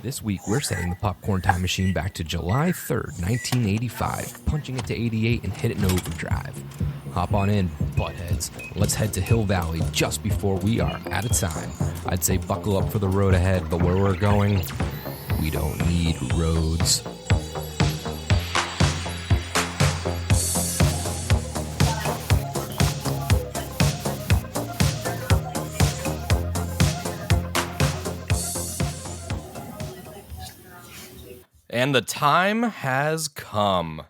This week, we're setting the popcorn time machine back to July 3rd, 1985, punching it to 88 and hit it in overdrive. Hop on in, buttheads. Let's head to Hill Valley just before we are out of time. I'd say buckle up for the road ahead, but where we're going, we don't need roads. And the time has come.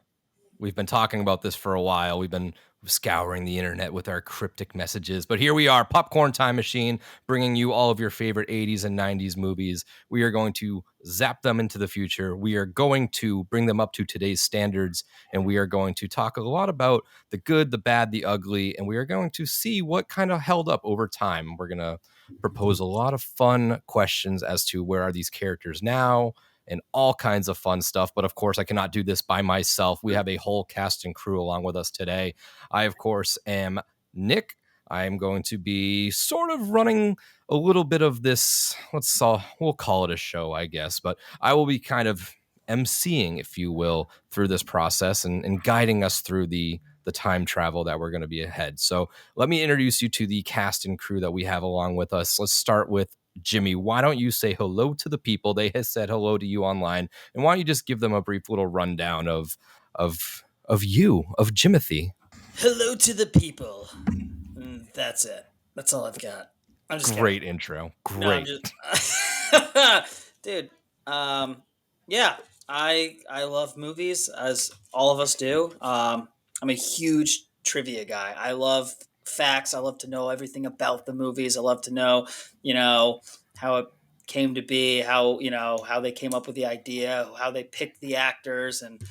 We've been talking about this for a while. We've been scouring the internet with our cryptic messages. But here we are, Popcorn Time Machine, bringing you all of your favorite 80s and 90s movies. We are going to zap them into the future. We are going to bring them up to today's standards. And we are going to talk a lot about the good, the bad, the ugly. And we are going to see what kind of held up over time. We're going to propose a lot of fun questions as to where are these characters now, and all kinds of fun stuff. But of course, I cannot do this by myself. We have a whole cast and crew along with us today. I, of course, am Nick. I am going to be sort of running a little bit of this, we'll call it a show, I guess. But I will be kind of emceeing, if you will, through this process and guiding us through the time travel that we're going to be ahead. So let me introduce you to the cast and crew that we have along with us. Let's start with Jimmy. Why don't you say hello to the people? They have said hello to you online, and why don't you just give them a brief little rundown of Jimothy? Hello to the people. That's it. That's all I've got. I'm just great kidding. Intro. Great, Dude. Yeah. I love movies, as all of us do. I'm a huge trivia guy. I love facts. I love to know everything about the movies. I love to know, how it came to be, how they came up with the idea, how they picked the actors, and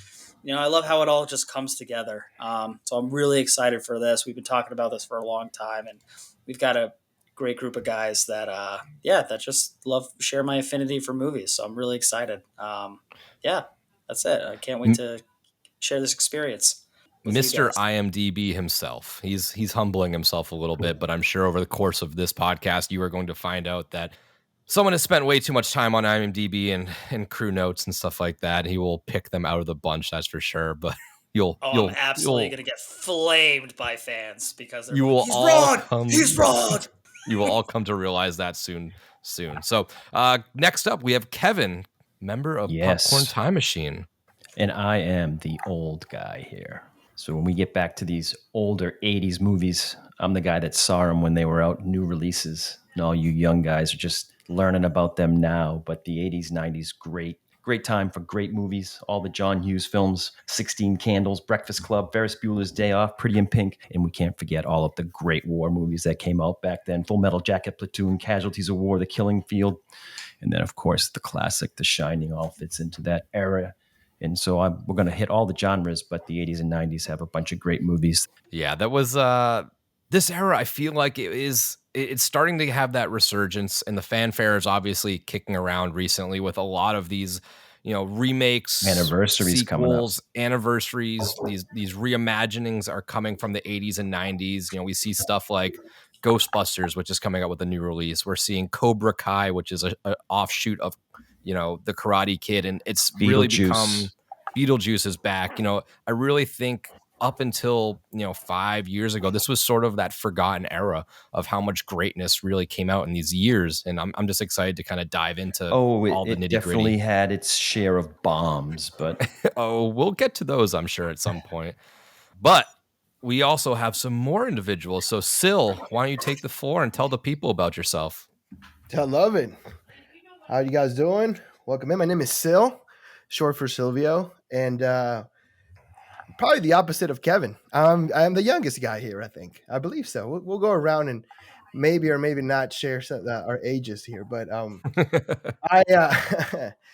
I love how it all just comes together. So I'm really excited for this. We've been talking about this for a long time, and we've got a great group of guys that that just share my affinity for movies. So I'm really excited. That's it. I can't wait to share this experience. Mr. IMDb himself. He's humbling himself a little bit, but I'm sure over the course of this podcast, you are going to find out that someone has spent way too much time on IMDb and crew notes and stuff like that. He will pick them out of the bunch, that's for sure. But I'm absolutely going to get flamed by fans because he's wrong. He's wrong. You will all come to realize that soon. So next up, we have Kevin, member of Popcorn Time Machine. And I am the old guy here. So when we get back to these older 80s movies, I'm the guy that saw them when they were out, new releases. And all you young guys are just learning about them now. But the 80s, 90s, great time for great movies. All the John Hughes films, 16 Candles, Breakfast Club, Ferris Bueller's Day Off, Pretty in Pink. And we can't forget all of the great war movies that came out back then. Full Metal Jacket, Platoon, Casualties of War, The Killing Field. And then, of course, the classic, The Shining, all fits into that era. And so we're going to hit all the genres, but the 80s and 90s have a bunch of great movies. Yeah, that was this era. I feel like it's starting to have that resurgence, and the fanfare is obviously kicking around recently with a lot of these, remakes, anniversaries sequels, coming up. Anniversaries. These reimaginings are coming from the 80s and 90s. We see stuff like Ghostbusters, which is coming out with a new release. We're seeing Cobra Kai, which is an offshoot of the Karate Kid, and it's really become Beetlejuice is back. I really think up until 5 years ago, this was sort of that forgotten era of how much greatness really came out in these years, and I'm just excited to kind of dive into all the nitty gritty. It definitely had its share of bombs, but we'll get to those, I'm sure, at some point. But we also have some more individuals. So Sil, why don't you take the floor and tell the people about yourself? I love it. How you guys doing? Welcome in. My name is Sil, short for Silvio, and probably the opposite of Kevin. I'm the youngest guy here, I think. I believe so. We'll go around and maybe or maybe not share our ages here, but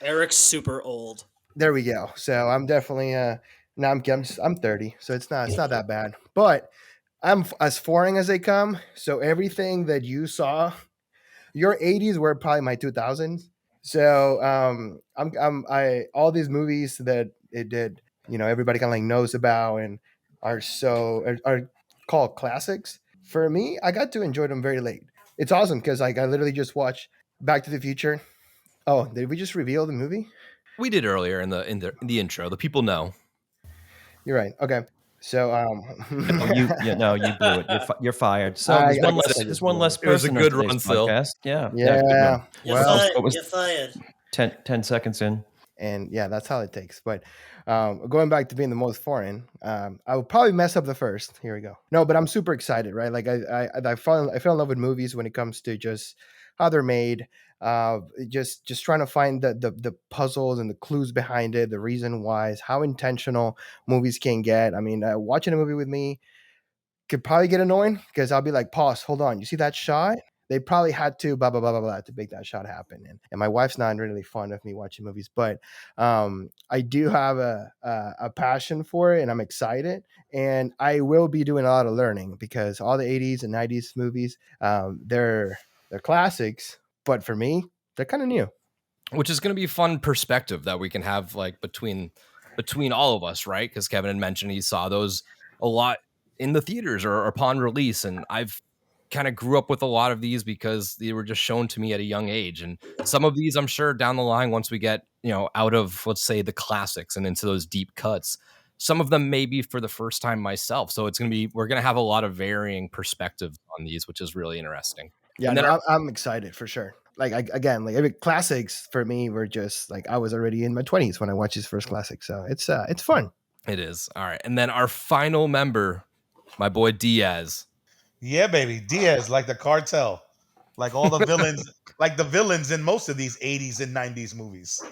Eric's super old. There we go. So I'm definitely I'm 30, so it's not that bad. But I'm as foreign as they come. So everything that you saw, your 80s were probably my 2000s. So I all these movies that it did, everybody kind of like knows about and are called classics. For me, I got to enjoy them very late. It's awesome because I literally just watched Back to the Future Oh, did we just reveal the movie? We did earlier in the intro. The people know. You're right. Okay. So You blew it. You're fired. So I there's one guess less. I There's just one blew it. less It was a person on good today's run still. podcast. Yeah, Yeah. good run. You're Well, fired. What was You're fired. 10 seconds in? and yeah, that's how it takes. But going back to being the most foreign, I would probably mess up the first. Here we go. No, but I'm super excited, right? Like I fell in love with movies when it comes to just how they're made. Just trying to find the puzzles and the clues behind it, the reason why, how intentional movies can get. I mean, watching a movie with me could probably get annoying because I'll be like, pause, hold on. You see that shot? They probably had to blah blah blah blah blah to make that shot happen. And my wife's not really fond of me watching movies, but I do have a passion for it, and I'm excited. And I will be doing a lot of learning because all the '80s and '90s movies, they're classics, but for me, they're kind of new. Which is going to be a fun perspective that we can have like between all of us, right? Because Kevin had mentioned he saw those a lot in the theaters or upon release, and I've kind of grew up with a lot of these because they were just shown to me at a young age. And some of these, I'm sure, down the line, once we get out of, let's say, the classics and into those deep cuts, some of them may be for the first time myself. So we're gonna have a lot of varying perspectives on these, which is really interesting. Yeah, And then no, I'm excited for sure. Like again, like every classics for me were just like I was already in my 20s when I watched his first classic, so it's fun. it is all right. And then our final member, my boy Diaz. Yeah, baby. Diaz, like the cartel, like all the villains, like the villains in most of these 80s and 90s movies.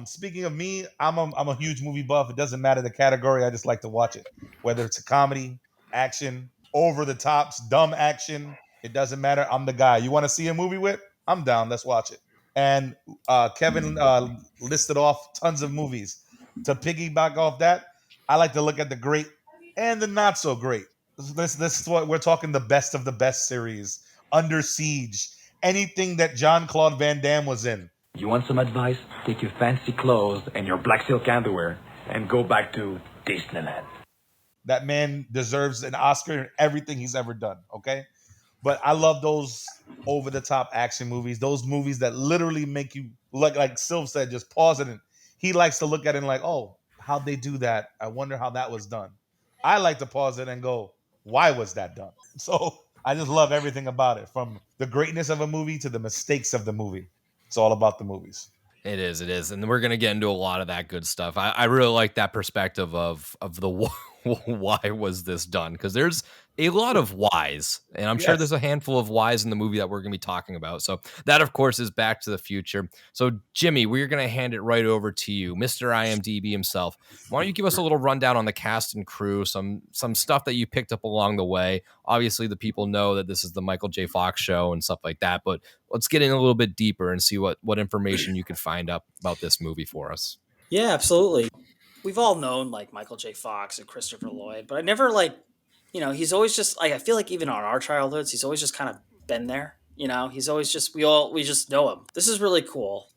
Speaking of me, I'm a huge movie buff. It doesn't matter the category, I just like to watch it. Whether it's a comedy, action, over the tops, dumb action, it doesn't matter. I'm the guy. You want to see a movie with? I'm down. Let's watch it. And Kevin listed off tons of movies. To piggyback off that, I like to look at the great and the not so great. This is what we're talking, the best of the best series. Under Siege. Anything that Jean-Claude Van Damme was in. You want some advice? Take your fancy clothes and your black silk underwear and go back to Disneyland. That man deserves an Oscar in everything he's ever done, okay? But I love those over-the-top action movies, those movies that literally make you look, like Sylv said, just pause it. And he likes to look at it and like, oh, how'd they do that? I wonder how that was done. I like to pause it and go, why was that done? So I just love everything about it, from the greatness of a movie to the mistakes of the movie. It's all about the movies. It is, and we're gonna get into a lot of that good stuff. I really like that perspective of the why was this done, because there's a lot of whys, and I'm sure Yes. there's a handful of whys in the movie that we're gonna be talking about. So that, of course, is Back to the Future. So Jimmy, we're gonna hand it right over to you, Mr. IMDb himself. Why don't you give us a little rundown on the cast and crew, some stuff that you picked up along the way? Obviously, the people know that this is the Michael J. Fox show and stuff like that, but let's get in a little bit deeper and see what information you could find up about this movie for us. Yeah, absolutely. We've all known like Michael J. Fox and Christopher Lloyd, but I never like, he's always just like, I feel like even on our childhoods, he's always just kind of been there. He's always just, we just know him. This is really cool.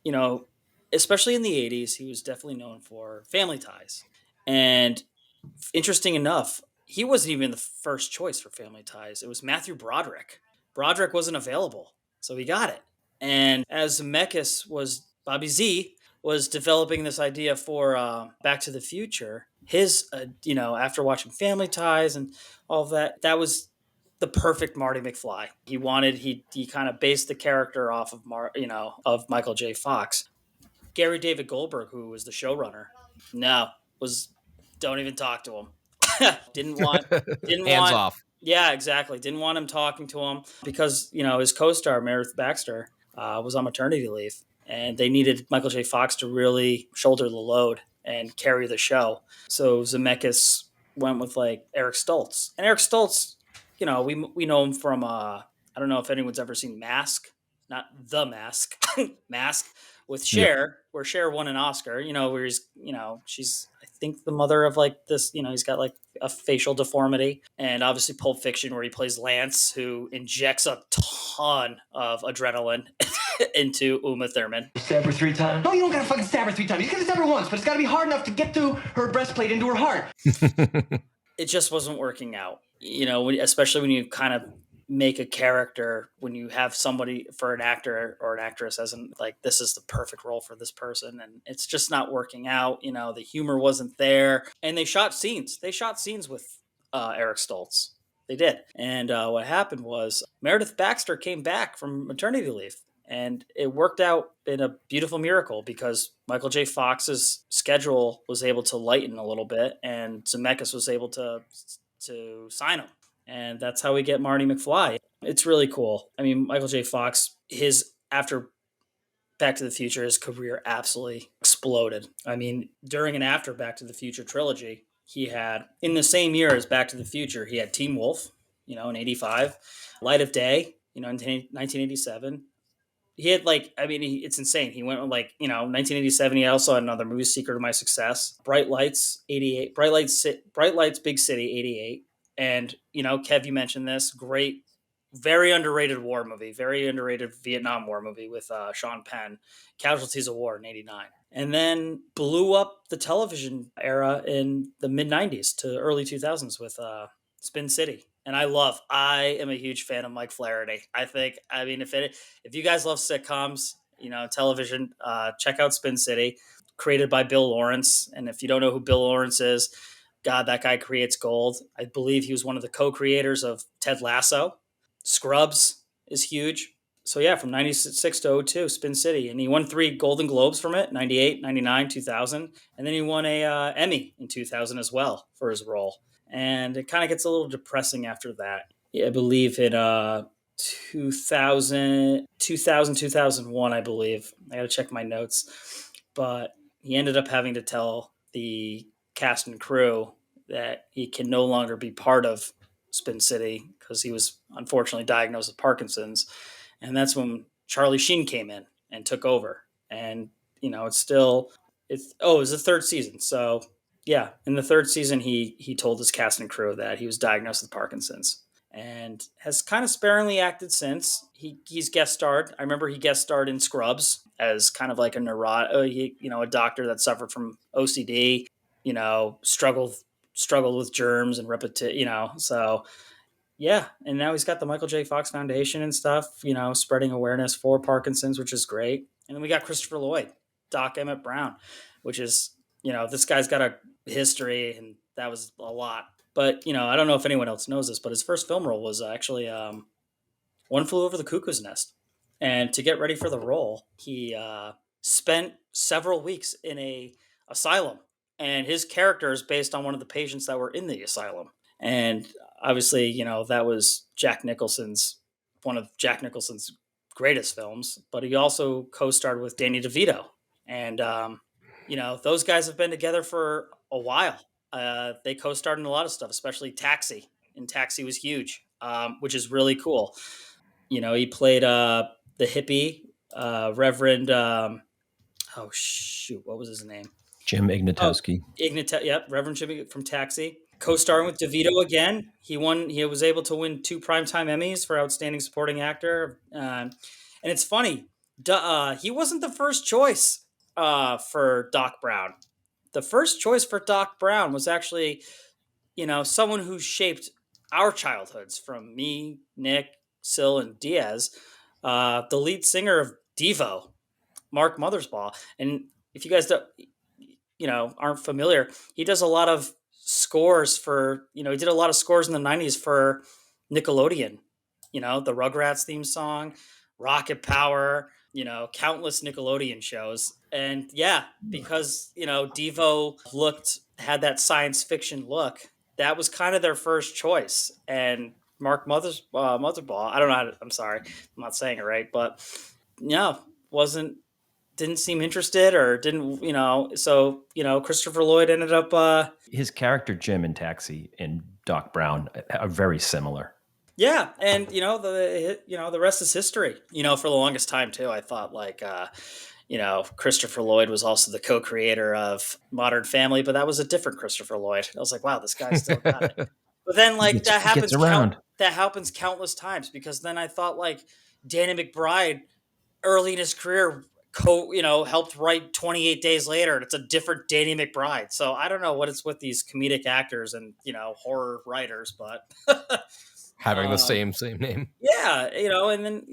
Especially in the 80s, he was definitely known for Family Ties. And interesting enough, he wasn't even the first choice for Family Ties. It was Matthew Broderick. Broderick wasn't available, so he got it. And as Bobby Z was developing this idea for Back to the Future, his, after watching Family Ties and all of that, that was the perfect Marty McFly. He kind of based the character off of of Michael J. Fox. Gary David Goldberg, who was the showrunner, don't even talk to him. didn't want Hands off. Yeah, exactly. Didn't want him talking to him because his co-star Meredith Baxter was on maternity leave, and they needed Michael J. Fox to really shoulder the load and carry the show. So Zemeckis went with like Eric Stoltz, and Eric Stoltz, we know him from I don't know if anyone's ever seen Mask, not The Mask, Mask with Cher, where Cher won an Oscar. Where he's she's I think the mother of like this. He's got like a facial deformity, and obviously Pulp Fiction, where he plays Lance, who injects a ton of adrenaline into Uma Thurman. Stab her 3 times? No, you don't gotta fucking stab her 3 times. You gotta stab her once, but it's gotta be hard enough to get through her breastplate into her heart. It just wasn't working out, especially when you kind of make a character when you have somebody for an actor or an actress as in like this is the perfect role for this person, and it's just not working out. The humor wasn't there, and they shot scenes with Eric Stoltz. They did. And what happened was Meredith Baxter came back from maternity leave, and it worked out in a beautiful miracle because Michael J. Fox's schedule was able to lighten a little bit, and Zemeckis was able to sign him. And that's how we get Marty McFly. It's really cool. I mean, Michael J. Fox, after Back to the Future, his career absolutely exploded. I mean, during and after Back to the Future trilogy, he had, in the same year as Back to the Future, he had Teen Wolf, in 85, Light of Day, in 1987. He had it's insane. He went 1987. He also had another movie, Secret of My Success, Bright Lights, 88, Bright Lights, Big City, 88. And, Kev, you mentioned this, great, very underrated war movie, very underrated Vietnam War movie with Sean Penn, Casualties of War in 89. And then blew up the television era in the mid 90s to early 2000s with Spin City. And I am a huge fan of Mike Flaherty. If you guys love sitcoms, television, check out Spin City, created by Bill Lawrence. And if you don't know who Bill Lawrence is, God, that guy creates gold. I believe he was one of the co-creators of Ted Lasso. Scrubs is huge. So yeah, from 96 to 02, Spin City. And he won 3 Golden Globes from it, 98, 99, 2000. And then he won a Emmy in 2000 as well for his role. And it kind of gets a little depressing after that. I believe in 2001, I believe. I got to check my notes. But he ended up having to tell the cast and crew that he can no longer be part of Spin City because he was unfortunately diagnosed with Parkinson's. And that's when Charlie Sheen came in and took over. And, it was the third season. So yeah, in the third season, he told his cast and crew that he was diagnosed with Parkinson's and has kind of sparingly acted since. He's guest starred. I remember he guest starred in Scrubs as kind of like a a doctor that suffered from OCD, struggled with germs and so yeah. And now he's got the Michael J. Fox Foundation and stuff, spreading awareness for Parkinson's, which is great. And then we got Christopher Lloyd, Doc Emmett Brown, which is, this guy's got a history, and that was a lot. But, I don't know if anyone else knows this, but his first film role was actually One Flew Over the Cuckoo's Nest. And to get ready for the role, he spent several weeks in a asylum. And his character is based on one of the patients that were in the asylum. And obviously, that was one of Jack Nicholson's greatest films. But he also co-starred with Danny DeVito. And, those guys have been together for a while. They co-starred in a lot of stuff, especially Taxi. And Taxi was huge, which is really cool. He played the hippie, Reverend, what was his name? Jim Ignatowski. Reverend Jim from Taxi. Co-starring with DeVito again. He was able to win 2 Primetime Emmys for Outstanding Supporting Actor. And it's funny, he wasn't the first choice for Doc Brown. The first choice for Doc Brown was actually, someone who shaped our childhoods, from me, Nick, Sil, and Diaz, the lead singer of Devo, Mark Mothersbaugh. And if you guys aren't familiar, he does a lot of scores for, he did a lot of scores in the 90s for Nickelodeon, the Rugrats theme song, Rocket Power, countless Nickelodeon shows. And yeah, because, Devo had that science fiction look, that was kind of their first choice. And Mark Mothersbaugh, I don't know I'm sorry, I'm not saying it right, but didn't seem interested or didn't, so, Christopher Lloyd ended up. His character, Jim in Taxi, and Doc Brown are very similar. Yeah. And, the rest is history, for the longest time too. I thought Christopher Lloyd was also the co-creator of Modern Family, but that was a different Christopher Lloyd. I was like, wow, this guy still got it. But then that happens countless times, because then I thought Danny McBride early in his career helped write 28 Days Later, and it's a different Danny McBride. So I don't know what it's with these comedic actors and, horror writers, but Having the same name. Yeah, and then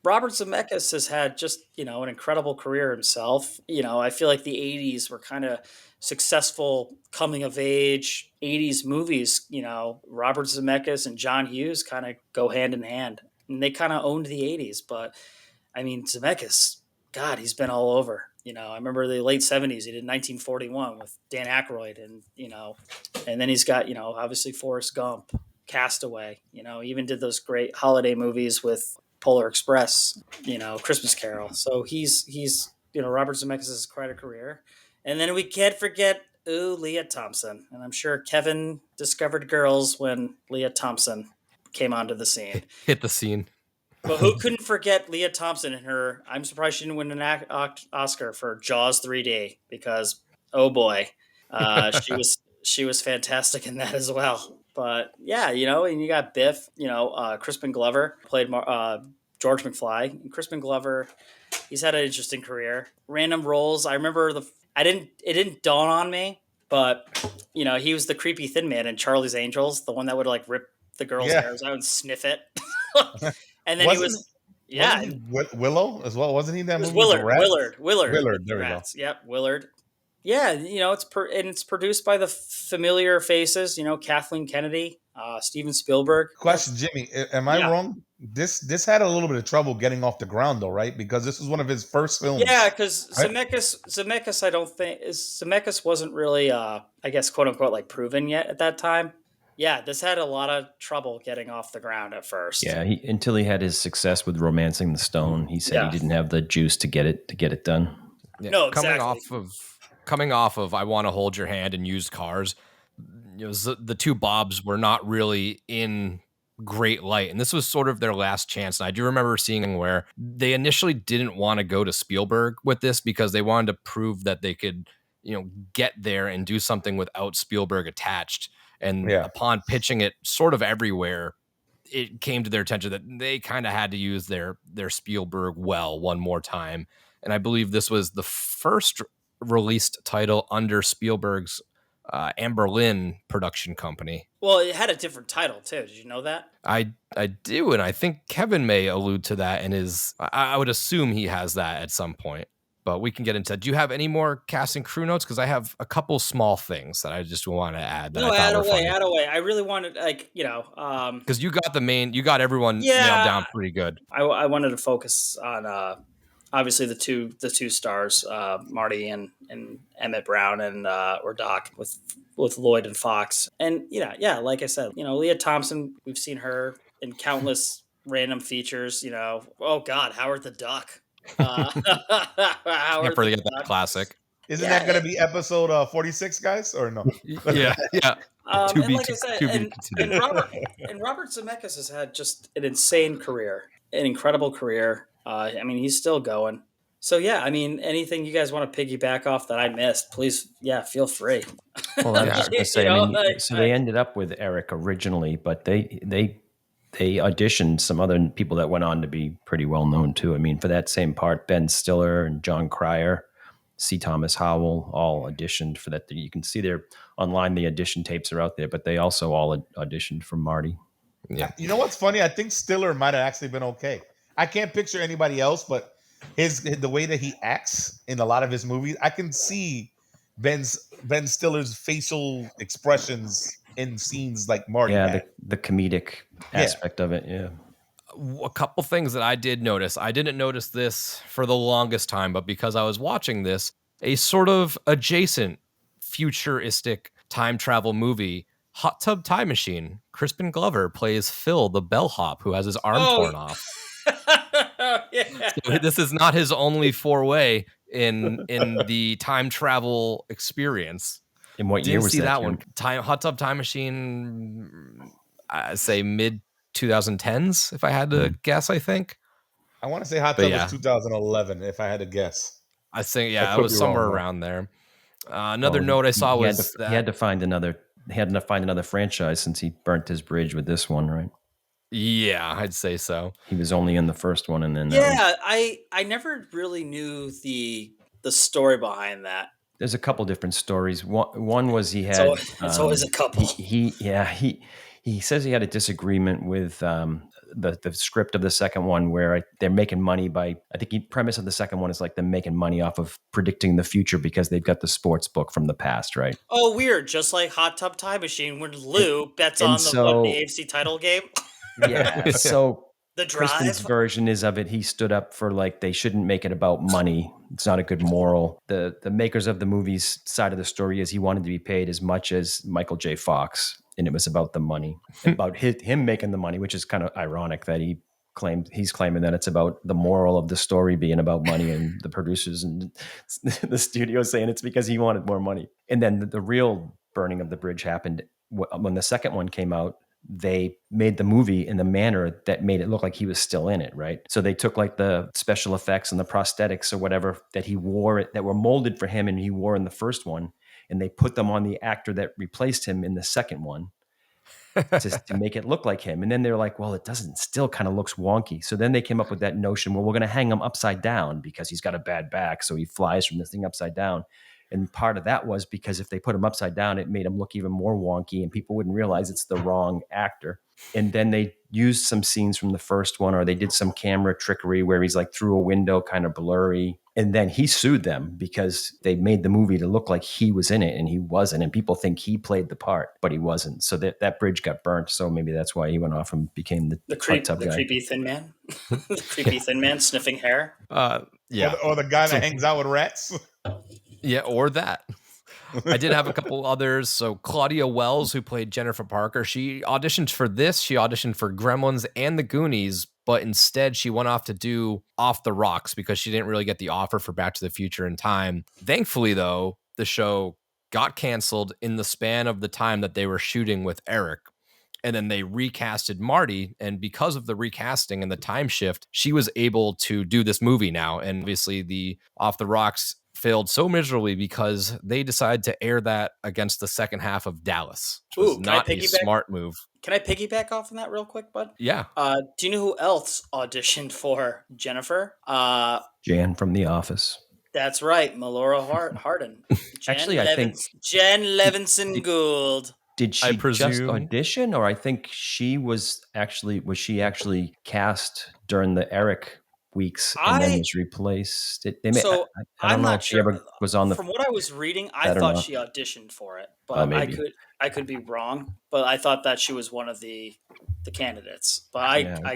Robert Zemeckis has had just an incredible career himself. I feel like the '80s were kind of successful coming of age '80s movies. Robert Zemeckis and John Hughes kind of go hand in hand, and they kind of owned the '80s. But I mean, Zemeckis, God, he's been all over. I remember the late '70s. He did 1941 with Dan Aykroyd, and then he's got obviously Forrest Gump, Castaway. He even did those great holiday movies with Polar Express. Christmas Carol. So he's Robert Zemeckis has quite a career, and then we can't forget Leah Thompson, and I'm sure Kevin discovered girls when Leah Thompson came onto the scene. Hit the scene. But who couldn't forget Leah Thompson and her? I'm surprised she didn't win an Oscar for Jaws 3D because oh boy, she was fantastic in that as well. But yeah, and you got Biff. Crispin Glover played George McFly. And Crispin Glover, he's had an interesting career. Random roles. I remember it didn't dawn on me, but he was the creepy thin man in Charlie's Angels, the one that would like rip the girl's hairs out and sniff it. And then wasn't he Willow as well, wasn't he? That movie Willard. There we go. Yep, Willard. Yeah, it's produced by the familiar faces. Kathleen Kennedy, Steven Spielberg. Question, Jimmy, am I wrong? This had a little bit of trouble getting off the ground, though, right? Because this was one of his first films. Yeah, because right? Zemeckis wasn't really, I guess, quote unquote, like proven yet at that time. Yeah, this had a lot of trouble getting off the ground at first. Yeah, until he had his success with Romancing the Stone, he said he didn't have the juice to get it done. Yeah, no, exactly. Coming off of I Want to Hold Your Hand and Used Cars, the two Bobs were not really in great light, and this was sort of their last chance. And I do remember seeing where they initially didn't want to go to Spielberg with this because they wanted to prove that they could, get there and do something without Spielberg attached. And upon pitching it sort of everywhere, it came to their attention that they kind of had to use their Spielberg well one more time. And I believe this was the first released title under Spielberg's Amberlin production company. Well, it had a different title too. Did you know that? I do, and I think Kevin may allude to that in his. I would assume he has that at some point. But we can get into that. Do you have any more cast and crew notes? Because I have a couple small things that I just want to add. Add away. I really wanted, because you got everyone nailed down pretty good. I wanted to focus on obviously the two stars, Marty and Emmett Brown and or Doc with Lloyd and Fox. And like I said, Leah Thompson, we've seen her in countless random features. Oh God, Howard the Duck. Can't forget that classic. Isn't that going to be episode 46, guys, or no? yeah. And like I said, and Robert Zemeckis has had just an insane career, an incredible career. He's still going. So anything you guys want to piggyback off that I missed, please, feel free. Well, I was just going to say, so they ended up with Eric originally, but they auditioned some other people that went on to be pretty well known too. For that same part, Ben Stiller and John Cryer, C. Thomas Howell all auditioned for that. You can see there online, the audition tapes are out there, but they also all auditioned for Marty. Yeah. You know what's funny? I think Stiller might have actually been okay. I can't picture anybody else, but the way that he acts in a lot of his movies, I can see Ben Stiller's facial expressions in scenes like Marty. Yeah, the comedic aspect of it. Yeah. A couple things that I did notice. I didn't notice this for the longest time, but because I was watching this, a sort of adjacent futuristic time travel movie, Hot Tub Time Machine. Crispin Glover plays Phil, the bellhop, who has his arm torn off. So this is not his only foray in the time travel experience. In what year was see that one? Jim? Hot Tub Time Machine, I say mid 2010s, if I had to guess. I think I want to say Hot Tub was 2011, if I had to guess. I think it was somewhere around there. Another note I saw was he had to find another franchise since he burnt his bridge with this one, right? Yeah, I'd say so. He was only in the first one, and then I never really knew the story behind that. There's a couple different stories. One was he had. It's always a couple. He says he had a disagreement with the script of the second one where they're making money by, I think the premise of the second one is like them making money off of predicting the future because they've got the sports book from the past, right? Oh, weird. Just like Hot Tub Time Machine, when Lou bets and on the so- AFC title game. Yeah. So The Crispin's drive. version is of it. He stood up for like they shouldn't make it about money. It's not a good moral. The makers of the movie's side of the story is he wanted to be paid as much as Michael J. Fox, and it was about the money, about him making the money, which is kind of ironic that he's claiming that it's about the moral of the story being about money, and the producers and the studio saying it's because he wanted more money. And then the real burning of the bridge happened when the second one came out. They made the movie in the manner that made it look like he was still in it, right? So they took like the special effects and the prosthetics or whatever that he wore that were molded for him and he wore in the first one, and they put them on the actor that replaced him in the second one to make it look like him. And then they're like, well, it doesn't, still kind of looks wonky. So then they came up with that notion, well, we're going to hang him upside down because he's got a bad back. So he flies from this thing upside down. And part of that was because if they put him upside down, it made him look even more wonky and people wouldn't realize it's the wrong actor. And then they used some scenes from the first one, or they did some camera trickery where he's like through a window, kind of blurry. And then he sued them because they made the movie to look like he was in it and he wasn't. And people think he played the part, but he wasn't. So that bridge got burnt. So maybe that's why he went off and became the hot tub guy. Creepy thin man. The creepy thin man sniffing hair. Yeah. Or the guy that hangs out with rats. Yeah, or that. I did have a couple others. So Claudia Wells, who played Jennifer Parker, she auditioned for this. She auditioned for Gremlins and The Goonies, but instead she went off to do Off the Rocks because she didn't really get the offer for Back to the Future in time. Thankfully, though, the show got canceled in the span of the time that they were shooting with Eric. And then they recasted Marty. And because of the recasting and the time shift, she was able to do this movie now. And obviously the Off the Rocks failed so miserably because they decided to air that against the second half of Dallas, which was not a smart move. Can I piggyback off on that real quick, bud? Yeah. Do you know who else auditioned for Jennifer? Jan from The Office. That's right, Melora Hardin. Actually, I think Jen Levinson Gould. Did she just audition, or I think she was she actually cast during the Eric weeks and then was replaced? I don't know if she ever was on the. From what I was reading, I thought she auditioned for it, but I could be wrong. But I thought that she was one of the candidates. But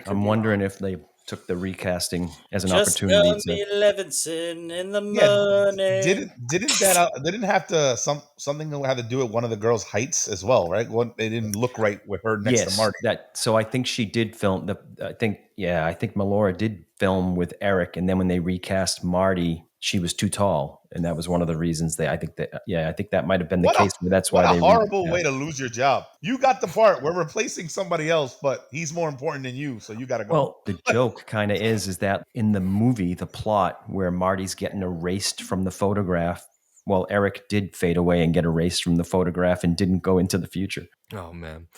I'm wondering if they took the recasting as an opportunity. Just Levinson in the money. Didn't have to something had to do with one of the girls' heights as well, right? They didn't look right with her next to Marty. So I think she did film I think Melora did film with Eric, and then when they recast Marty, she was too tall, and that was one of the reasons I think that might have been the case. That's why a horrible way to lose your job. You got the part. We're replacing somebody else, but he's more important than you, so you got to go. Well, the joke kind of is that in the movie, the plot where Marty's getting erased from the photograph, well, Eric did fade away and get erased from the photograph and didn't go into the future. Oh, man.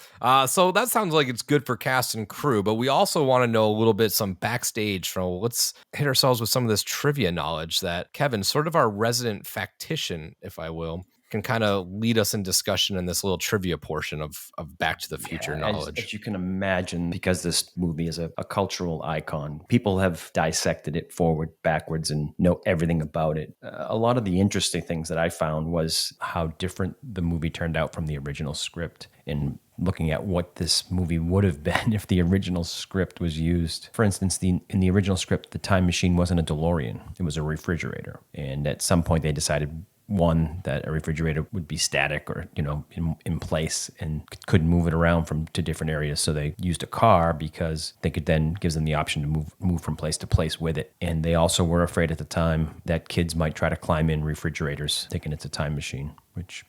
So that sounds like it's good for cast and crew, but we also want to know a little bit some backstage. Let's hit ourselves with some of this trivia knowledge that Kevin, sort of our resident factician, if I will, can kind of lead us in discussion in this little trivia portion of Back to the Future knowledge. As you can imagine, because this movie is a cultural icon, people have dissected it forward, backwards, and know everything about it. A lot of the interesting things that I found was how different the movie turned out from the original script, and looking at what this movie would have been if the original script was used. For instance, in the original script, the time machine wasn't a DeLorean. It was a refrigerator. And at some point they decided, one, that a refrigerator would be static or, in place and couldn't move it around to different areas. So they used a car because they could then gives them the option to move from place to place with it. And they also were afraid at the time that kids might try to climb in refrigerators thinking it's a time machine, which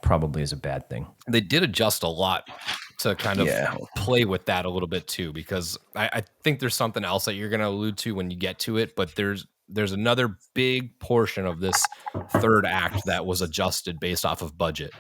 probably is a bad thing. They did adjust a lot to kind of play with that a little bit too, because I think there's something else that you're going to allude to when you get to it, but there's another big portion of this third act that was adjusted based off of budget.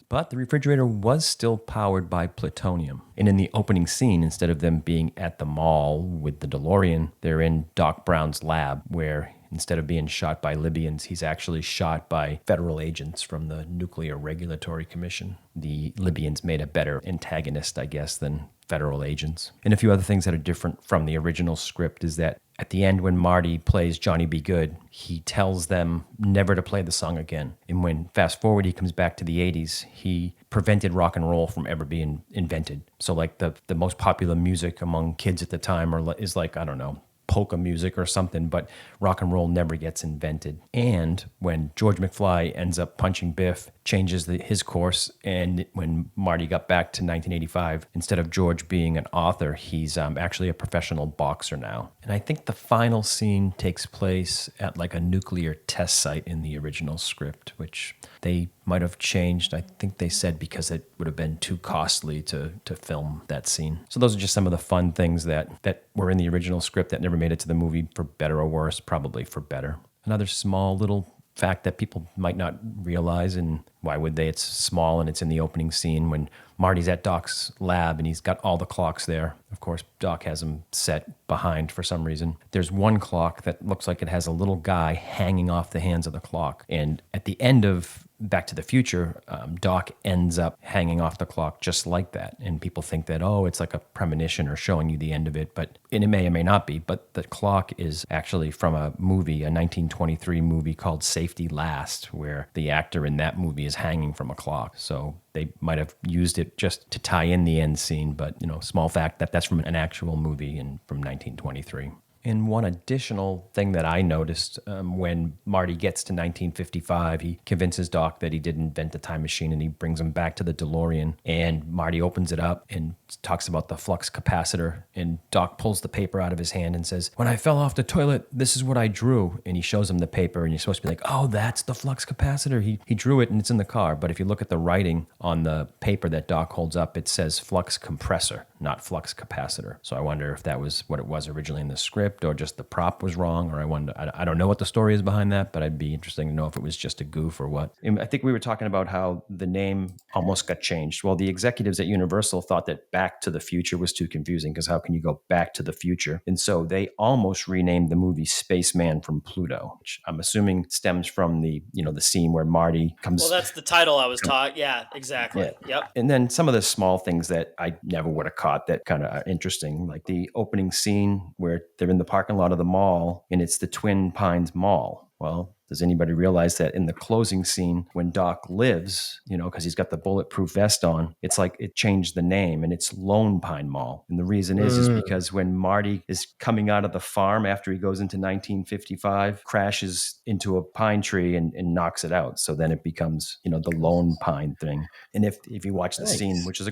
But the refrigerator was still powered by plutonium. And in the opening scene, instead of them being at the mall with the DeLorean, they're in Doc Brown's lab where Instead of being shot by Libyans, he's actually shot by federal agents from the Nuclear Regulatory Commission. The Libyans made a better antagonist, I guess, than federal agents. And a few other things that are different from the original script is that at the end, when Marty plays Johnny Be Good, he tells them never to play the song again. And when fast forward, he comes back to the 80s, he prevented rock and roll from ever being invented. So like the most popular music among kids at the time is like, I don't know, polka music or something, but rock and roll never gets invented. And when George McFly ends up punching Biff, changes his course, and when Marty got back to 1985, instead of George being an author, he's actually a professional boxer now. And I think the final scene takes place at like a nuclear test site in the original script, which they might have changed. I think they said because it would have been too costly to film that scene. So those are just some of the fun things that were in the original script that never made it to the movie, for better or worse, probably for better. Another small little fact that people might not realize, and why would they? It's small, and it's in the opening scene when Marty's at Doc's lab and he's got all the clocks there. Of course, Doc has them set behind for some reason. There's one clock that looks like it has a little guy hanging off the hands of the clock. And at the end of Back to the Future, Doc ends up hanging off the clock just like that. And people think that, oh, it's like a premonition or showing you the end of it. And it may or may not be. But the clock is actually from a movie, a 1923 movie called Safety Last, where the actor in that movie is hanging from a clock. So they might have used it just to tie in the end scene. But, small fact that's from an actual movie from 1923. And one additional thing that I noticed when Marty gets to 1955, he convinces Doc that he did invent the time machine, and he brings him back to the DeLorean. And Marty opens it up and talks about the flux capacitor. And Doc pulls the paper out of his hand and says, "When I fell off the toilet, this is what I drew." And he shows him the paper, and you're supposed to be like, "Oh, that's the flux capacitor. He drew it, and it's in the car." But if you look at the writing on the paper that Doc holds up, it says flux compressor, not flux capacitor. So I wonder if that was what it was originally in the script, or just the prop was wrong, or I don't know what the story is behind that, but I'd be interested to know if it was just a goof or what. And I think we were talking about how the name almost got changed. Well, the executives at Universal thought that Back to the Future was too confusing, because how can you go back to the future? And so they almost renamed the movie Spaceman from Pluto, which I'm assuming stems from the scene where Marty comes. Well, that's the title I was taught. Yeah, exactly. Yeah. Yep. And then some of the small things that I never would have caught that kind of are interesting, like the opening scene where they're in the parking lot of the mall, and it's the Twin Pines Mall. Well, does anybody realize that in the closing scene, when Doc lives, because he's got the bulletproof vest on, it's like it changed the name, and it's Lone Pine Mall. And the reason is because when Marty is coming out of the farm after he goes into 1955, crashes into a pine tree and knocks it out. So then it becomes, the Lone Pine thing. And if you watch the scene, which is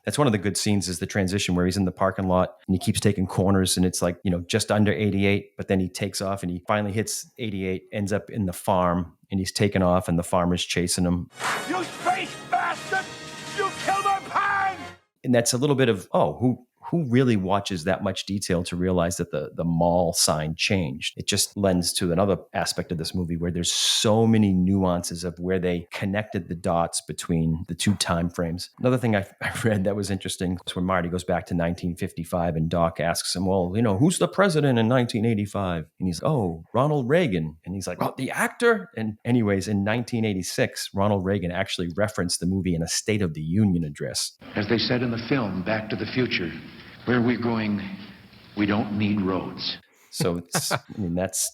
that's one of the good scenes, is the transition where he's in the parking lot and he keeps taking corners, and it's like, just under 88, but then he takes off and he finally hits 88, ends up in the farm, and he's taken off, and the farmer's chasing him. You space bastard! You killed my pine! And that's a little bit of, who really watches that much detail to realize that the mall sign changed? It just lends to another aspect of this movie where there's so many nuances of where they connected the dots between the two time frames. Another thing I read that was interesting was when Marty goes back to 1955 and Doc asks him, well, who's the president in 1985? And he's, Ronald Reagan. And he's like, oh, the actor? And anyways, in 1986, Ronald Reagan actually referenced the movie in a State of the Union address. As they said in the film, Back to the Future, where we're going, we don't need roads. So that's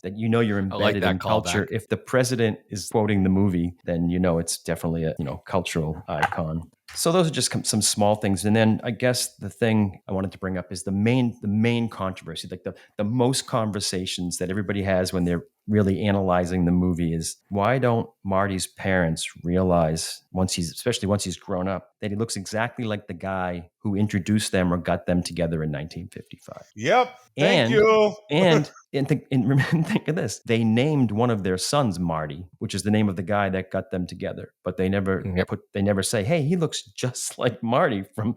that. You're embedded in culture. Callback. If the president is quoting the movie, then it's definitely a cultural icon. So those are just some small things. And then I guess the thing I wanted to bring up is the main controversy, like the most conversations that everybody has when they're really analyzing the movie is, why don't Marty's parents realize especially once he's grown up, that he looks exactly like the guy who introduced them or got them together in 1955. Yep. Thank you. And think of this. They named one of their sons Marty, which is the name of the guy that got them together. But they never say, hey, he looks just like Marty from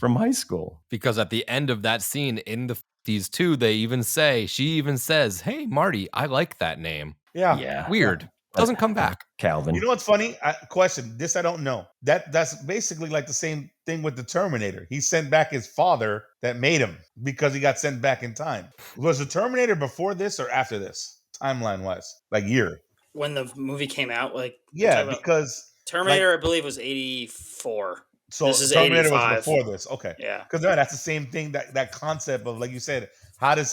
high school. Because at the end of that scene in the 50s too, she even says, hey, Marty, I like that name. Yeah. Weird. Doesn't come back. Calvin. You know what's funny? Question. This I don't know. That's basically like the same thing with the Terminator. He sent back his father that made him because he got sent back in time. Was the Terminator before this or after this? timeline wise, like year. When the movie came out, like Yeah, because Terminator, I believe, was 84. So This is Terminator 85. was before this. Okay. Yeah. Because that's the same thing, that concept of, like you said, how do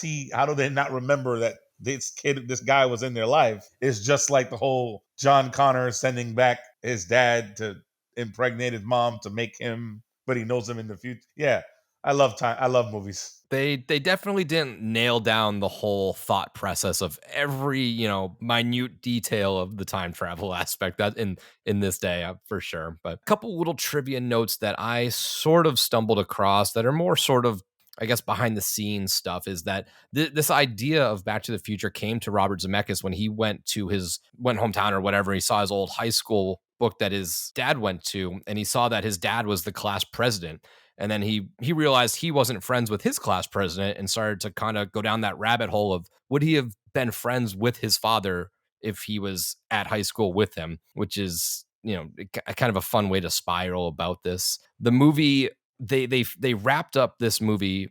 they not remember that this guy was in their life? It's just like the whole John Connor sending back his dad to impregnate his mom to make him, but he knows him in the future. Yeah. I love movies. They definitely didn't nail down the whole thought process of every, minute detail of the time travel aspect that in this day, for sure. But a couple little trivia notes that I sort of stumbled across that are more sort of, I guess, behind the scenes stuff is that this idea of Back to the Future came to Robert Zemeckis when he went hometown or whatever. He saw his old high school book that his dad went to, and he saw that his dad was the class president. And then he realized he wasn't friends with his class president and started to kind of go down that rabbit hole of, would he have been friends with his father if he was at high school with him, which is, kind of a fun way to spiral about this. The movie, they wrapped up this movie,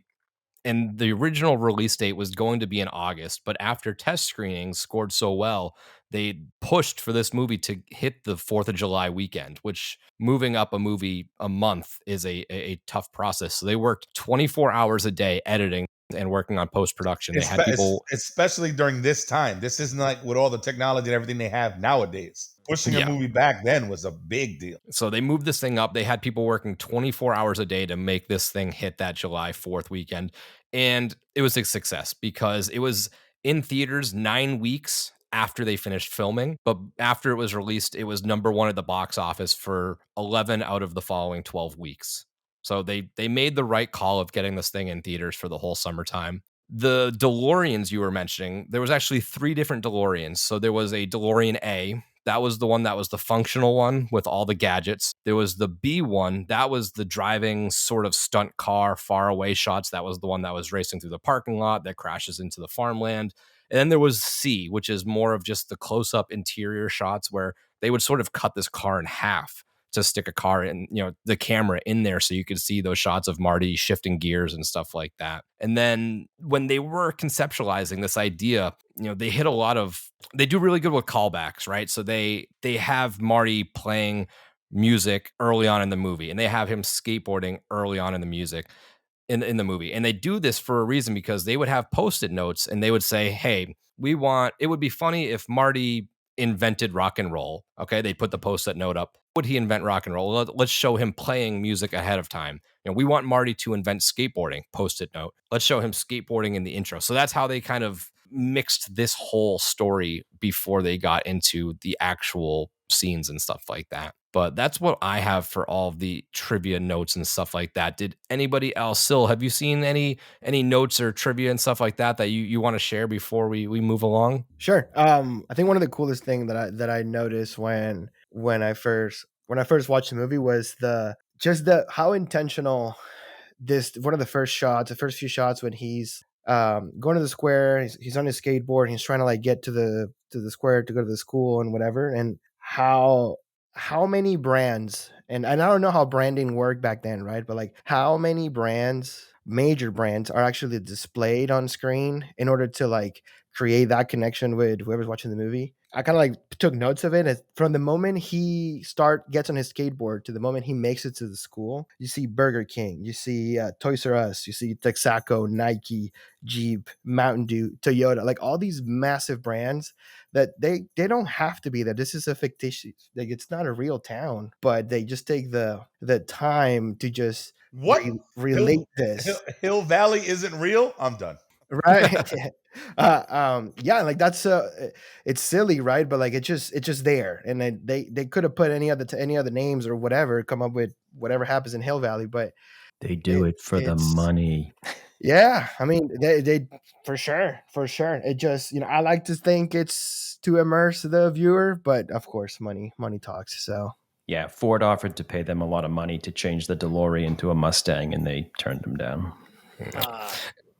and the original release date was going to be in August, but after test screenings scored so well, they pushed for this movie to hit the 4th of July weekend, which moving up a movie a month is a tough process. So they worked 24 hours a day editing and working on post-production. They had people, especially during this time. This isn't like with all the technology and everything they have nowadays. Pushing a movie back then was a big deal. So they moved this thing up. They had people working 24 hours a day to make this thing hit that July 4th weekend. And it was a success because it was in theaters 9 weeks after they finished filming. But after it was released, it was #1 at the box office for 11 out of the following 12 weeks. So they made the right call of getting this thing in theaters for the whole summertime. The DeLoreans you were mentioning, there was actually 3 different DeLoreans. So there was a DeLorean A. That was the one that was the functional one with all the gadgets. There was the B one. That was the driving sort of stunt car, far away shots. That was the one that was racing through the parking lot that crashes into the farmland. And then there was C, which is more of just the close-up interior shots where they would sort of cut this car in half to stick a car in, the camera in there so you could see those shots of Marty shifting gears and stuff like that. And then when they were conceptualizing this idea, they hit they do really good with callbacks, right? So they have Marty playing music early on in the movie, and they have him skateboarding early on in the music in the movie. And they do this for a reason, because they would have Post-it notes and they would say, hey, it would be funny if Marty invented rock and roll. Okay, they put the Post-it note up. Would he invent rock and roll? Let's show him playing music ahead of time. We want Marty to invent skateboarding. Post-it note. Let's show him skateboarding in the intro. So that's how they kind of mixed this whole story before they got into the actual scenes and stuff like that. But that's what I have for all of the trivia notes and stuff like that. Did anybody else, Sil, have you seen any notes or trivia and stuff like that you want to share before we move along? Sure. I think one of the coolest things that I noticed when I first watched the movie was how intentional one of the first few shots when he's going to the square, he's on his skateboard, he's trying to like get to the square to go to the school and whatever, and how many brands, and I don't know how branding worked back then, right? But like how many major brands are actually displayed on screen in order to like create that connection with whoever's watching the movie. I kind of like took notes of it. From the moment he gets on his skateboard to the moment he makes it to the school, you see Burger King, you see Toys R Us, you see Texaco, Nike, Jeep, Mountain Dew, Toyota, like all these massive brands that they don't have to be there. This is a fictitious, like it's not a real town, but they just take the time to just relate this. Hill Valley isn't real. I'm done. Right. Yeah, like that's it's silly, right? But like it's just there, and they could have put any other names or whatever, come up with whatever happens in Hill Valley, but they do it for the money. Yeah, I mean they for sure. It just, I like to think it's to immerse the viewer, but of course money talks. So yeah, Ford offered to pay them a lot of money to change the DeLorean to a Mustang, and they turned them down.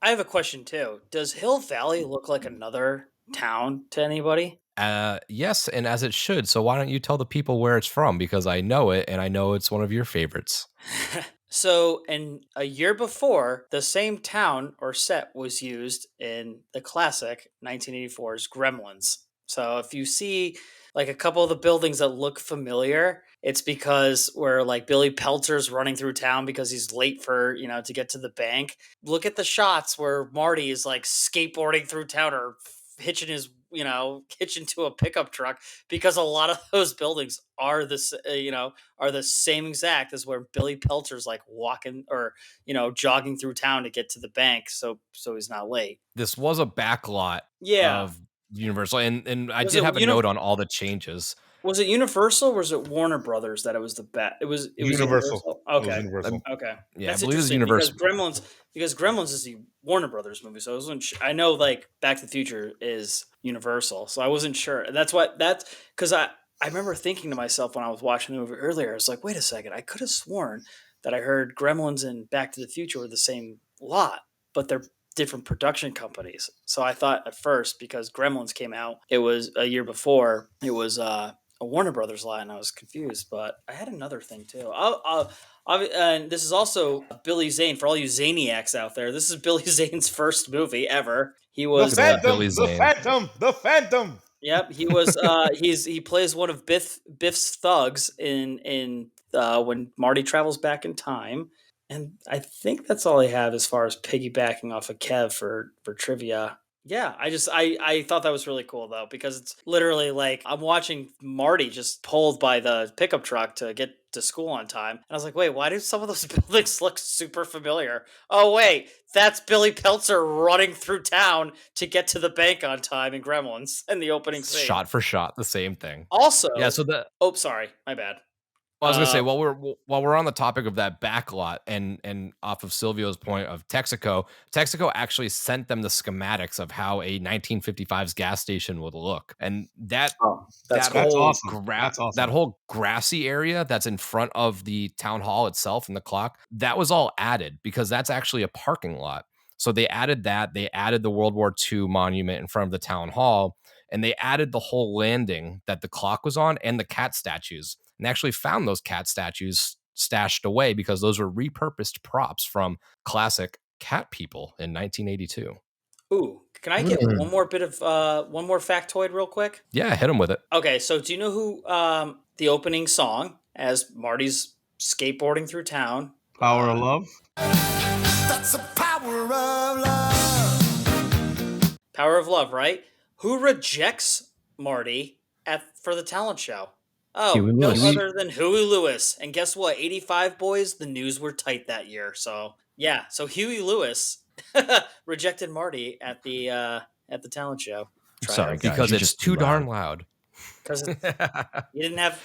I have a question too. Does Hill Valley look like another town to anybody? Yes, and as it should. So why don't you tell the people where it's from? Because I know it, and I know it's one of your favorites. So, and a year before, the same town or set was used in the classic 1984's Gremlins. So, if you see like a couple of the buildings that look familiar, it's because where like Billy Peltzer's running through town because he's late for, to get to the bank. Look at the shots where Marty is like skateboarding through town or hitching his, hitching to a pickup truck because a lot of those buildings are this, are the same exact as where Billy Peltzer's like walking or jogging through town to get to the bank, so he's not late. This was a backlot Yeah. of Universal, and I Was did it have a note on all the changes. Was it Universal or was it Warner Brothers that it was the bat? It was Universal. Universal. It was Okay. Universal. Okay. Yeah, That's I believe it was interesting Universal. because Gremlins is the Warner Brothers movie, so I wasn't. I know like Back to the Future is Universal, so I wasn't sure. And that's because I remember thinking to myself when I was watching the movie earlier, I was like, wait a second, I could have sworn that I heard Gremlins and Back to the Future were the same lot, but they're different production companies. So I thought at first because Gremlins came out, it was a year before. It was a Warner Brothers lot, and I was confused. But I had another thing too. And this is also Billy Zane for all you Zaniacs out there. This is Billy Zane's first movie ever. He The was Phantom, Billy the Zane. Phantom, the Phantom. Yep, he was. He plays one of Biff's thugs in when Marty travels back in time. And I think that's all I have as far as piggybacking off of Kev for trivia. Yeah, I thought that was really cool though because it's literally like I'm watching Marty just pulled by the pickup truck to get to school on time, and I was like, wait, why do some of those buildings look super familiar? Oh wait, that's Billy Peltzer running through town to get to the bank on time in Gremlins in the opening scene. Shot for shot, the same thing. Also, Yeah, so the oh sorry, my bad. I was gonna say while we're on the topic of that backlot and off of Silvio's point of Texaco actually sent them the schematics of how a 1955's gas station would look, and that that's That's whole awesome. That's awesome. that whole grassy area that's in front of the town hall itself and the clock, that was all added because that's actually a parking lot. So they added that. They added the World War II monument in front of the town hall, and they added the whole landing that the clock was on and the cat statues. And they actually found those cat statues stashed away because those were repurposed props from classic cat people in 1982. Ooh, can I get one more bit of one more factoid real quick? Yeah, hit them with it. Okay, so do you know who the opening song as Marty's skateboarding through town? Power of Love. That's the power of love. Power of Love, right? Who rejects Marty for the talent show? Oh, Huey no Lewis. other than Huey Lewis. And guess what? 85 boys, the news were tight that year. So yeah, so Huey Lewis rejected Marty at the talent show. Sorry, guys, because you're it's just too darn loud. Because he didn't have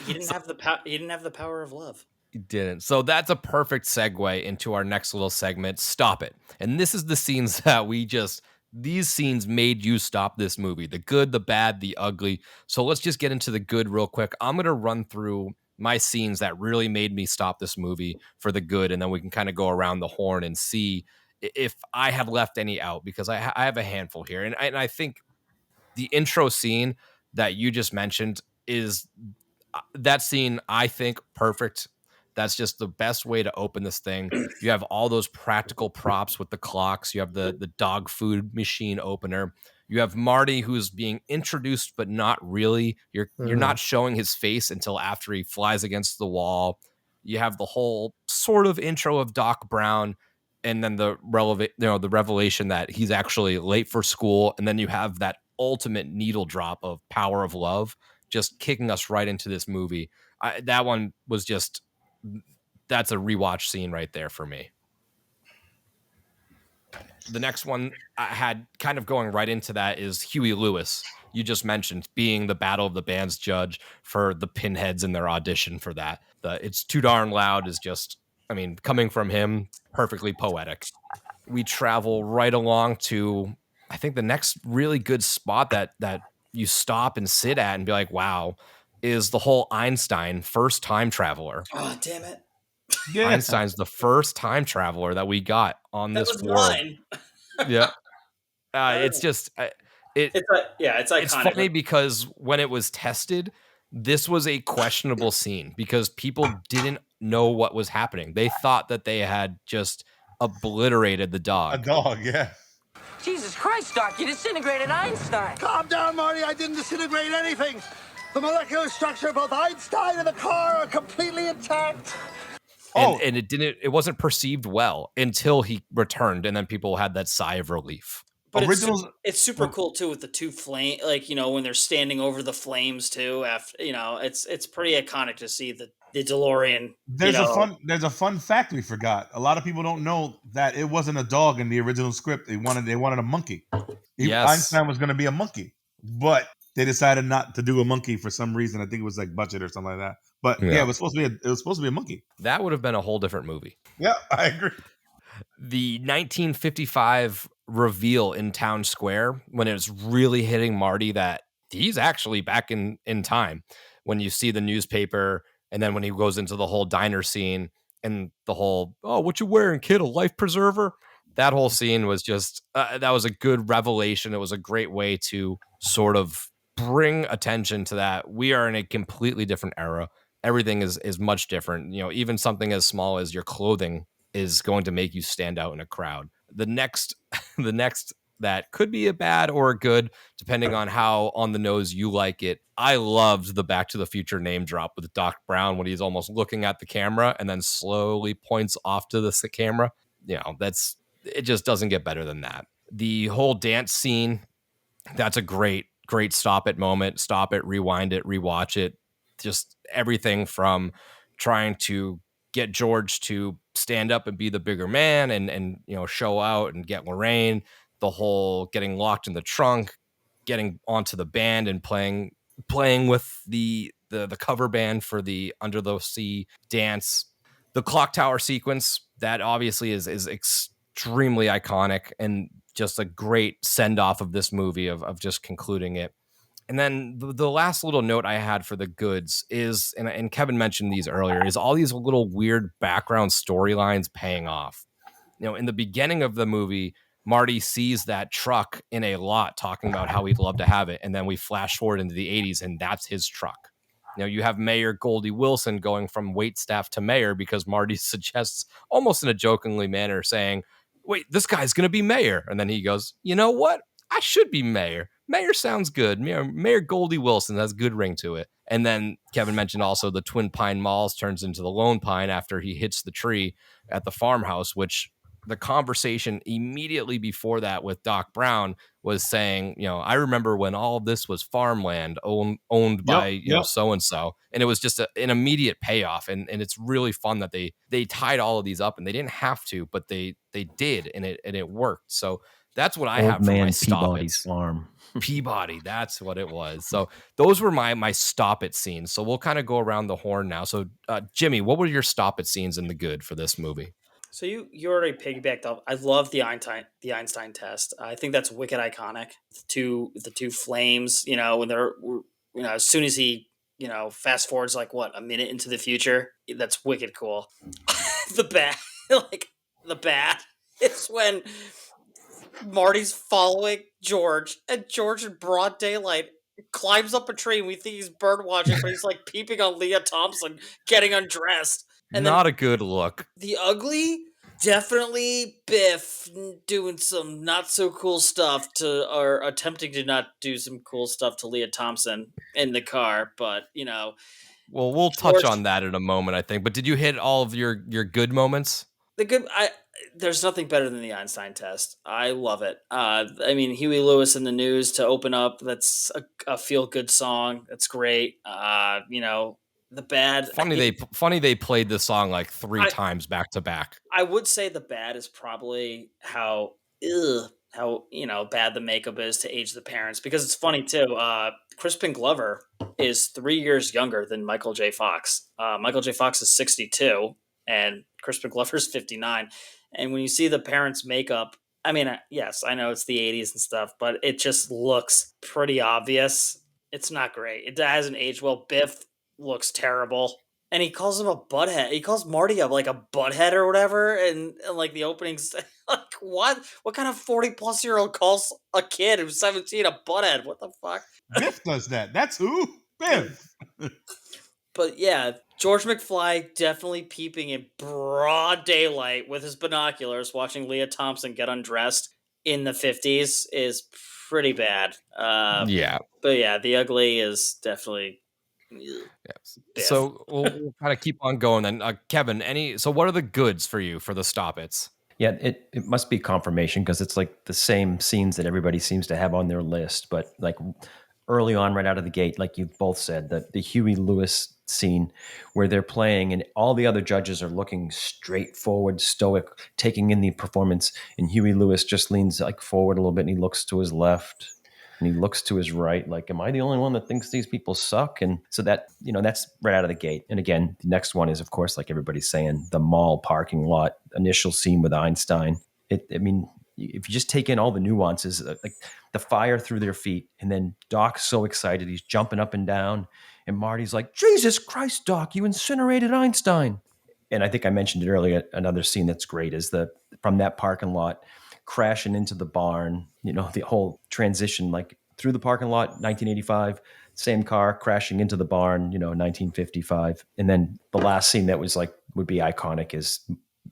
the power of love. He didn't. So that's a perfect segue into our next little segment, Stop It. And this is the scenes that these scenes made you stop this movie. The good, the bad, the ugly. So let's just get into the good real quick. I'm going to run through my scenes that really made me stop this movie for the good, and then we can kind of go around the horn and see if I have left any out, because I have a handful here. And I think the intro scene that you just mentioned is that scene, I think, perfect. That's just the best way to open this thing. You have all those practical props with the clocks. You have the dog food machine opener. You have Marty who's being introduced, but not really. You're not showing his face until after he flies against the wall. You have the whole sort of intro of Doc Brown, and then the revelation that he's actually late for school. And then you have that ultimate needle drop of Power of Love, just kicking us right into this movie. That one was just, that's a rewatch scene right there for me. The next one I had kind of going right into that is Huey Lewis. You just mentioned being the Battle of the Bands judge for the Pinheads in their audition for that. It's too darn loud is just, I mean, coming from him, perfectly poetic. We travel right along to, I think, the next really good spot that you stop and sit at and be like, wow, is the whole Einstein first time traveler. Oh, damn it. Yeah. Einstein's the first time traveler that we got on That this was world. mine. Yeah. It's just, it's iconic. It's funny because when it was tested, this was a questionable scene because people didn't know what was happening. They thought that they had just obliterated the A dog. dog, yeah. Jesus Christ, Doc, you disintegrated Einstein. Calm down, Marty. I didn't disintegrate anything. The molecular structure of both Einstein and the car are completely intact. And it wasn't perceived well until he returned, and then people had that sigh of relief. But it's super cool too with the two flame, like, you know, when they're standing over the flames too. After, you know, it's pretty iconic to see the DeLorean. There's a fun fact we forgot. A lot of people don't know that it wasn't a dog in the original script. They wanted a monkey. Yes. Einstein was going to be a monkey, but they decided not to do a monkey for some reason. I think it was like budget or something like that. But yeah, it was supposed to be a monkey. That would have been a whole different movie. Yeah, I agree. The 1955 reveal in Town Square, when it was really hitting Marty that he's actually back in time, when you see the newspaper, and then when he goes into the whole diner scene and the whole, oh, what you wearing, kid, a life preserver? That whole scene was just, that was a good revelation. It was a great way to sort of bring attention to that. We are in a completely different era. Everything is much different. You know, even something as small as your clothing is going to make you stand out in a crowd. The next that could be a bad or a good, depending on how on the nose you like it. I loved the Back to the Future name drop with Doc Brown when he's almost looking at the camera and then slowly points off to the camera. You know, it just doesn't get better than that. The whole dance scene, that's a great stop it moment. Stop it, rewind it, rewatch it. Just everything from trying to get George to stand up and be the bigger man and you know, show out and get Lorraine, the whole getting locked in the trunk, getting onto the band and playing with the cover band for the Under the Sea dance, the clock tower sequence that obviously is extremely iconic and just a great send off of this movie of just concluding it. And then the last little note I had for the goods is, and Kevin mentioned these earlier, is all these little weird background storylines paying off. You know, in the beginning of the movie, Marty sees that truck in a lot talking about how he'd love to have it. And then we flash forward into the 80s and that's his truck. You know, you have Mayor Goldie Wilson going from waitstaff to mayor because Marty suggests almost in a jokingly manner saying, wait, this guy's going to be mayor. And then he goes, you know what? I should be mayor. Mayor sounds good. Mayor Goldie Wilson has a good ring to it. And then Kevin mentioned also the Twin Pine Malls turns into the Lone Pine after he hits the tree at the farmhouse, which the conversation immediately before that with Doc Brown was saying, you know, I remember when all of this was farmland owned by, you know, so-and-so. And it was just an immediate payoff. And it's really fun that they tied all of these up and they didn't have to, but they did. And it worked. So that's what I have for my stop Peabody's it. farm. Peabody, that's what it was. So those were my stop it scenes. So we'll kind of go around the horn now. So Jimmy, what were your stop it scenes in the good for this movie? So you already piggybacked up. I love the Einstein test. I think that's wicked iconic. The two flames, you know, when they're, you know, as soon as he, you know, fast forwards like a minute into the future, that's wicked cool. The bat, it's when Marty's following George, and George in broad daylight climbs up a tree, and we think he's bird watching, but he's like peeping on Leah Thompson getting undressed. And not a good look. The ugly, definitely Biff doing some not so cool stuff or attempting to not do some cool stuff to Leah Thompson in the car, but you know. Well, we'll touch on that in a moment, I think. But did you hit all of your good moments? There's nothing better than the Einstein test. I love it. I mean, Huey Lewis in the News to open up. That's a feel good song. That's great. You know, the bad. Funny they played this song like three times back to back. I would say the bad is probably how you know, bad the makeup is to age the parents, because it's funny too. Crispin Glover is 3 years younger than Michael J. Fox. Michael J. Fox is 62 and Crispin Glover's 59. And when you see the parents' makeup, I mean, yes, I know it's the 80s and stuff, but it just looks pretty obvious. It's not great. It hasn't aged well. Biff looks terrible. And he calls him a butthead. He calls Marty a butthead or whatever. And like the openings, like what? What kind of 40-plus-year-old calls a kid who's 17 a butthead? What the fuck? Biff does that. That's who? Biff. But yeah, George McFly definitely peeping in broad daylight with his binoculars, watching Leah Thompson get undressed in the 50s is pretty bad. Yeah. But yeah, The Ugly is definitely. Yes. Biff. So we'll kind of keep on going then. Kevin, so what are the goods for you for the Stop It's? Yeah, it must be confirmation because it's like the same scenes that everybody seems to have on their list. But like early on, right out of the gate, like you both said, the Huey Lewis scene where they're playing and all the other judges are looking straightforward, stoic, taking in the performance. And Huey Lewis just leans like forward a little bit and he looks to his left and he looks to his right. Like, am I the only one that thinks these people suck? And so that, that's right out of the gate. And again, the next one is, of course, like everybody's saying, the mall parking lot initial scene with Einstein. If you just take in all the nuances, like the fire through their feet, and then Doc's so excited, he's jumping up and down, and Marty's like, Jesus Christ, Doc, you incinerated Einstein. And I think I mentioned it earlier, another scene that's great is from that parking lot, crashing into the barn, the whole transition, like through the parking lot, 1985, same car crashing into the barn, 1955. And then the last scene that would be iconic is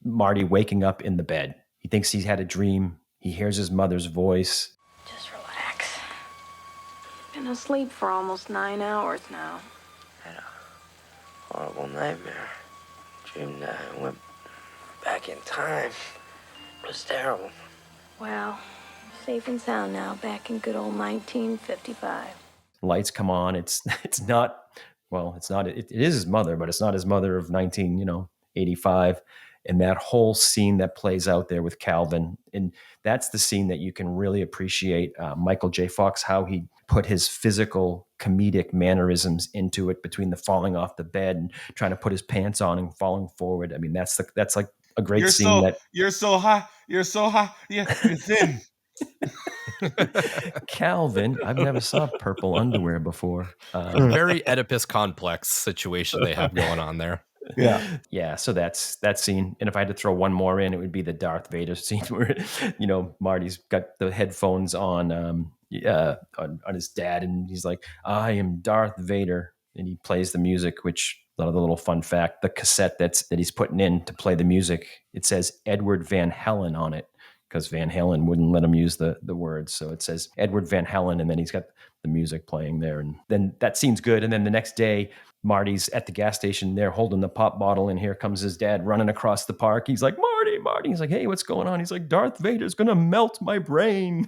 Marty waking up in the bed. He thinks he's had a dream. He hears his mother's voice. Just relax. Been asleep for almost 9 hours now. I had a horrible nightmare. Dreamed that I went back in time. It was terrible. Well, safe and sound now, back in good old 1955. Lights come on. It's not, it is his mother, but it's not his mother of 1985. And that whole scene that plays out there with Calvin, and that's the scene that you can really appreciate Michael J. Fox, how he put his physical comedic mannerisms into it between the falling off the bed and trying to put his pants on and falling forward. I mean, that's like a great scene. You're so high. You're so high. Yeah, you're thin. Calvin, I've never saw purple underwear before. Very Oedipus complex situation they have going on there. Yeah. So that's that scene. And if I had to throw one more in, it would be the Darth Vader scene where, Marty's got the headphones on his dad, and he's like, "I am Darth Vader," and he plays the music. Which another little fun fact: the cassette that he's putting in to play the music, it says Edward Van Halen on it because Van Halen wouldn't let him use the words, so it says Edward Van Halen, and then he's got the music playing there, and then that scene's good. And then the next day, Marty's at the gas station there holding the pop bottle, and here comes his dad running across the park. He's like, Marty. He's like, hey, what's going on? He's like, Darth Vader's going to melt my brain.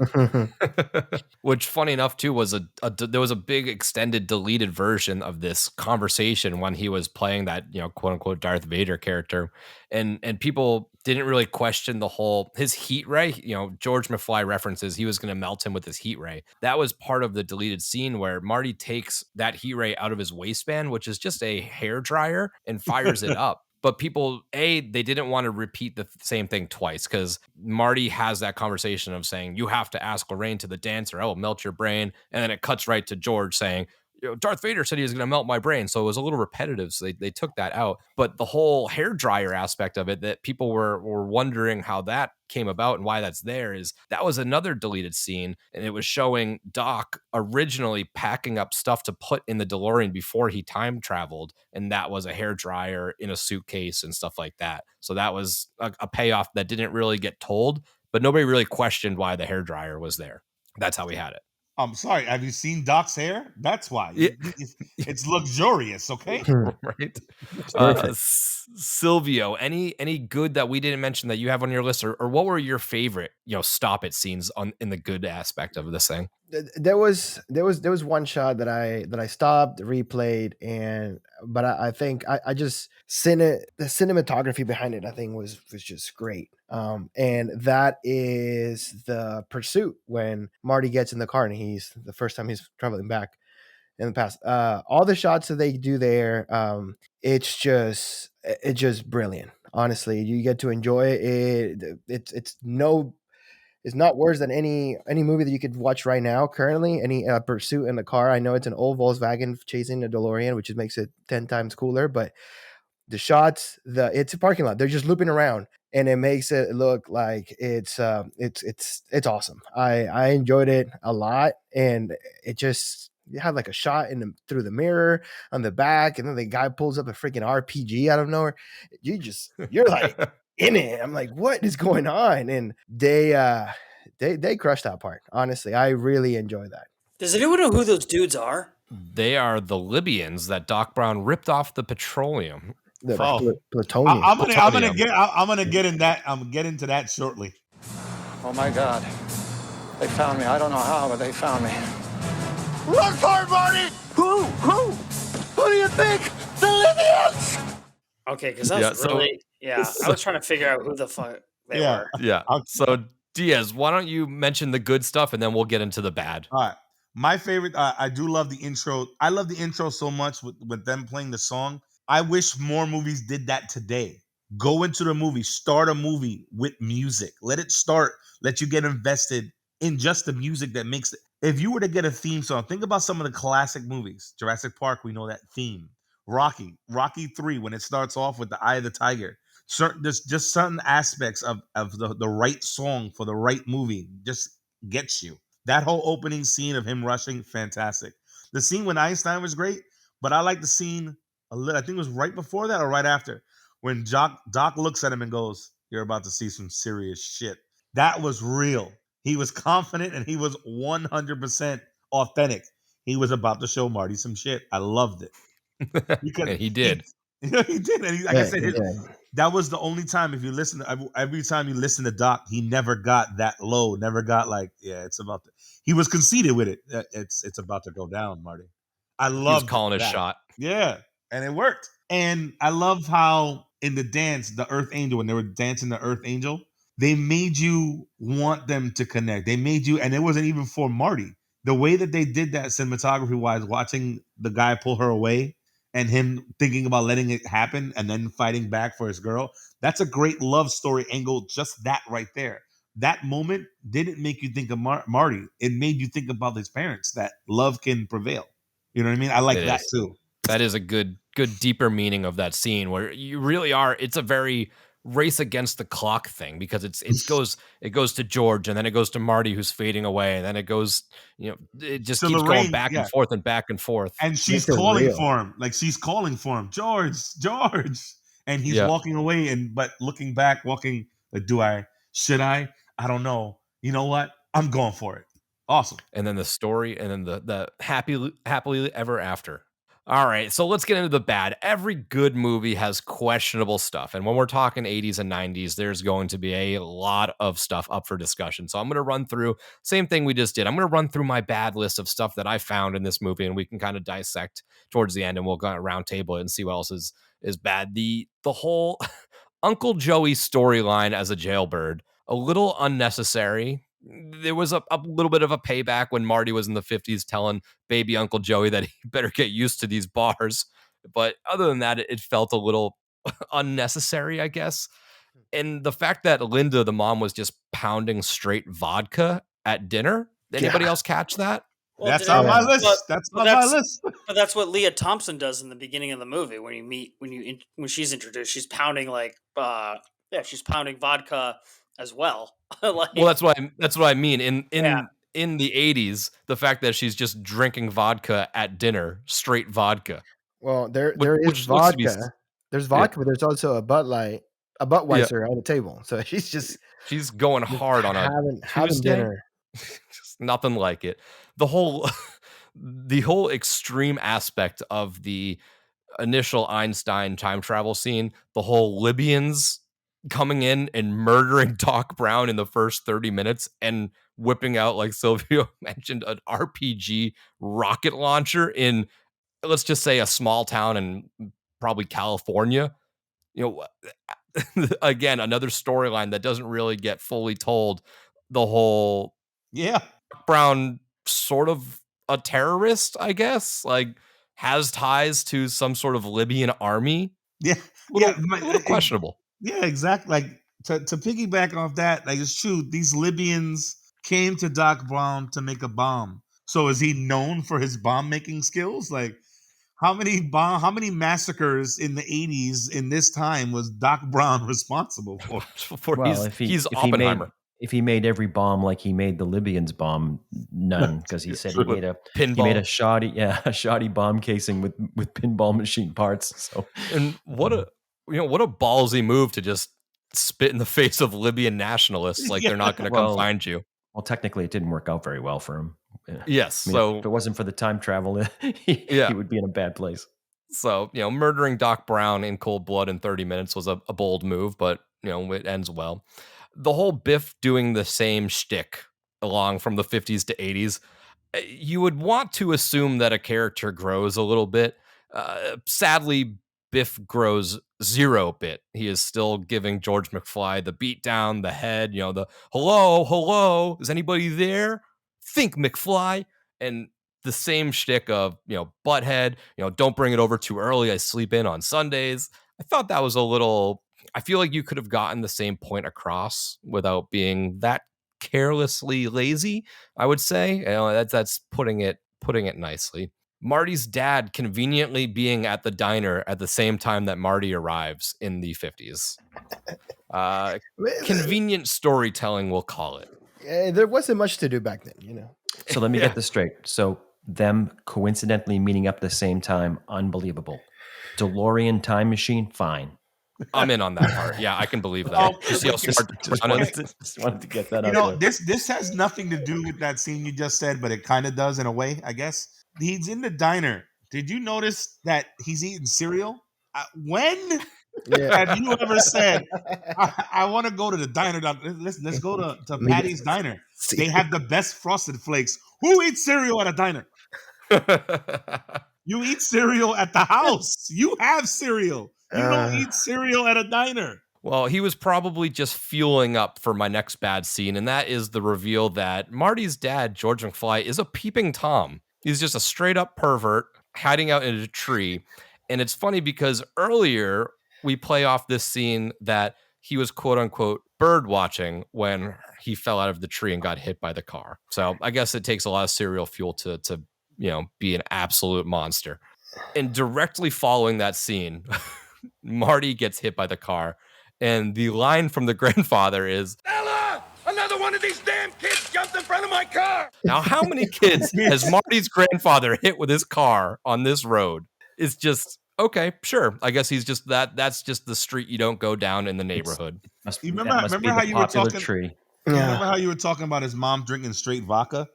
Which, funny enough, too, was there was a big extended deleted version of this conversation when he was playing that, quote unquote Darth Vader character. And people didn't really question his heat ray. George McFly references he was going to melt him with his heat ray. That was part of the deleted scene where Marty takes that heat ray out of his waistband, which is just a hair dryer, and fires it up. But people, they didn't want to repeat the same thing twice because Marty has that conversation of saying, you have to ask Lorraine to the dancer, I will melt your brain. And then it cuts right to George saying, Darth Vader said he was going to melt my brain. So it was a little repetitive. So they took that out. But the whole hair dryer aspect of it that people were wondering how that came about and why that's there is that was another deleted scene. And it was showing Doc originally packing up stuff to put in the DeLorean before he time traveled. And that was a hair dryer in a suitcase and stuff like that. So that was a payoff that didn't really get told, but nobody really questioned why the hair dryer was there. That's how we had it. I'm sorry. Have you seen Doc's hair? That's why. Yeah. It's luxurious, okay? Right. Silvio, any good that we didn't mention that you have on your list, or what were your favorite, stop it scenes in the good aspect of this thing? There was one shot that I stopped, replayed, but I think I just the cinematography behind it I think was just great. And that is the pursuit when Marty gets in the car and he's the first time he's traveling back in the past. All the shots that they do there, it's just brilliant. Honestly, you get to enjoy it. It's not worse than any movie that you could watch right now. Currently, any pursuit in the car. I know it's an old Volkswagen chasing a DeLorean, which makes it 10 times cooler. But the shots, it's a parking lot. They're just looping around, and it makes it look like it's awesome. I enjoyed it a lot, and it just you have like a shot through the mirror on the back, and then the guy pulls up a freaking RPG out of nowhere. You're like in it. I'm like, what is going on? And they crushed that part. Honestly, I really enjoy that. Does anyone know who those dudes are? They are the Libyans that Doc Brown ripped off the petroleum. Plutonium. I'm gonna get into that shortly. Oh my God. They found me. I don't know how, but they found me. Run for it, Marty! Who do you think? The Libyans! Okay, because I was I was trying to figure out who the fuck they were. Yeah. So Diaz, why don't you mention the good stuff and then we'll get into the bad. All right. My favorite, I do love the intro. I love the intro so much with them playing the song. I wish more movies did that today. Go into the movie, start a movie with music. Let it start, let you get invested in just the music that makes it. If you were to get a theme song, think about some of the classic movies. Jurassic Park, we know that theme. Rocky 3, when it starts off with the Eye of the Tiger. There's just certain aspects of the right song for the right movie just gets you. That whole opening scene of him rushing, fantastic. The scene when Einstein was great, but I like the scene a little. I think it was right before that or right after, when Doc looks at him and goes, "You're about to see some serious shit." That was real. He was confident and he was 100% authentic. He was about to show Marty some shit. I loved it. Because he did. He did. And like I said, that was the only time, if you listen, every time you listen to Doc, he never got that low, never got like, it's about to, he was conceited with it. It's about to go down, Marty. I love calling his shot. Yeah. And it worked. And I love how in the dance, the Earth Angel, when they were dancing the Earth Angel, they made you want them to connect. They made you, and it wasn't even for Marty. The way that they did that cinematography wise, watching the guy pull her away and him thinking about letting it happen and then fighting back for his girl, that's a great love story angle. Just that right there. That moment didn't make you think of Marty. It made you think about his parents, that love can prevail. You know what I mean? I like that too. That is a good, deeper meaning of that scene where you really are. It's a very race against the clock thing, because it goes to George and then it goes to Marty who's fading away, and then it goes, it just keeps going back and forth and back and forth. And she's calling for him, like she's calling for him, George, and he's walking away, but looking back, walking. Like, should I don't know. You know what? I'm going for it. Awesome. And then the story, and then the happily ever after. All right, so let's get into the bad. Every good movie has questionable stuff. And when we're talking 80s and 90s, there's going to be a lot of stuff up for discussion. So I'm going to run through, same thing we just did. I'm going to run through my bad list of stuff that I found in this movie, and we can kind of dissect towards the end, and we'll go round table it and see what else is bad. The whole Uncle Joey storyline as a jailbird, a little unnecessary. There was a little bit of a payback when Marty was in the 50s telling baby Uncle Joey that he better get used to these bars. But other than that, it felt a little unnecessary, I guess. And the fact that Linda, the mom, was just pounding straight vodka at dinner. Anybody else catch that? Well, that's on my list. That's on my list. But that's what Leah Thompson does in the beginning of the movie. When she's introduced, she's pounding she's pounding vodka as well. Well, that's what I mean. In the 80s, the fact that she's just drinking vodka at dinner, straight vodka. Well, there is vodka. There's vodka, but there's also a Budweiser on the table. So she's going hard on having dinner. Nothing like it. The whole extreme aspect of the initial Einstein time travel scene, the whole Libyans coming in and murdering Doc Brown in the first 30 minutes and whipping out, like Silvio mentioned, an RPG rocket launcher in, let's just say, a small town in probably California. Again, another storyline that doesn't really get fully told. The whole Doc Brown, sort of a terrorist, I guess, like has ties to some sort of Libyan army. Yeah, a little questionable. Yeah, exactly. Like to piggyback off that, like it's true. These Libyans came to Doc Brown to make a bomb. So is he known for his bomb making skills? Like how many massacres in the 80s in this time was Doc Brown responsible for? He's Oppenheimer. if he made every bomb like he made the Libyans bomb, none, because he said he made a shoddy bomb casing with pinball machine parts. So, and what a ballsy move to just spit in the face of Libyan nationalists like they're not going to come find you. Well, technically, it didn't work out very well for him. Yes, I mean, if it wasn't for the time travel, he would be in a bad place. So, murdering Doc Brown in cold blood in 30 minutes was a bold move, but, it ends well. The whole Biff doing the same shtick along from the 50s to 80s, you would want to assume that a character grows a little bit. Sadly, Biff grows 0 bit. He is still giving George McFly the beat down, the head, the hello, is anybody there? Think, McFly. And the same shtick of, butthead, don't bring it over too early. I sleep in on Sundays. I thought that was a little, I feel like you could have gotten the same point across without being that carelessly lazy, I would say. That's putting it nicely. Marty's dad conveniently being at the diner at the same time that Marty arrives in the 50s. Convenient storytelling, we'll call it. There wasn't much to do back then, So let me get this straight. So them coincidentally meeting up at the same time, unbelievable. DeLorean time machine, fine. I'm in on that part. Yeah, I can believe that. Just wanted to get that out there. This has nothing to do with that scene you just said, but it kind of does in a way, I guess. He's in the diner. Did you notice that he's eating cereal? When have you ever said, I want to go to the diner? Let's go to Patty's Diner. They have the best Frosted Flakes. Who eats cereal at a diner? You eat cereal at the house. You have cereal. You don't eat cereal at a diner. Well, he was probably just fueling up for my next bad scene, and that is the reveal that Marty's dad, George McFly, is a peeping Tom. He's just a straight up pervert hiding out in a tree. And it's funny because earlier we play off this scene that he was quote unquote bird watching when he fell out of the tree and got hit by the car. So I guess it takes a lot of cereal fuel to be an absolute monster. And directly following that scene, Marty gets hit by the car. And the line from the grandfather is, Ella! Another one of these damn kids jumped in front of my car! Now, how many kids has Marty's grandfather hit with his car on this road? It's just, okay, sure. I guess he's just that's just the street you don't go down in the neighborhood. You remember how you were talking? Remember how you were talking about his mom drinking straight vodka?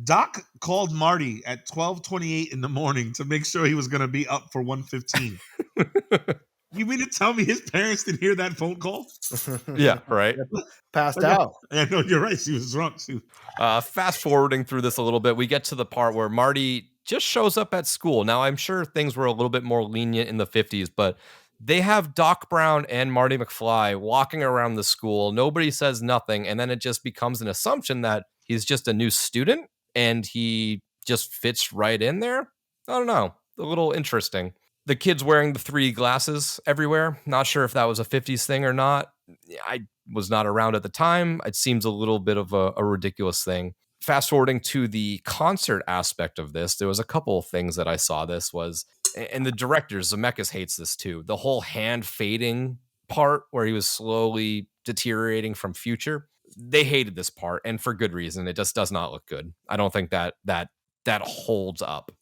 Doc called Marty at 12:28 in the morning to make sure he was going to be up for 1:15. You mean to tell me his parents didn't hear that phone call? Yeah, right. Passed out. Yeah, no, you're right. She was drunk. Fast forwarding through this a little bit, we get to the part where Marty just shows up at school. Now, I'm sure things were a little bit more lenient in the 50s, but they have Doc Brown and Marty McFly walking around the school. Nobody says nothing, and then it just becomes an assumption that he's just a new student and he just fits right in there. I don't know. A little interesting. The kid's wearing the 3D glasses everywhere. Not sure if that was a 50s thing or not. I was not around at the time. It seems a little bit of a ridiculous thing. Fast forwarding to the concert aspect of this, there was a couple of things that I saw this was, and the director, Zemeckis, hates this too. The whole hand fading part where he was slowly deteriorating from future. They hated this part, and for good reason. It just does not look good. I don't think that holds up,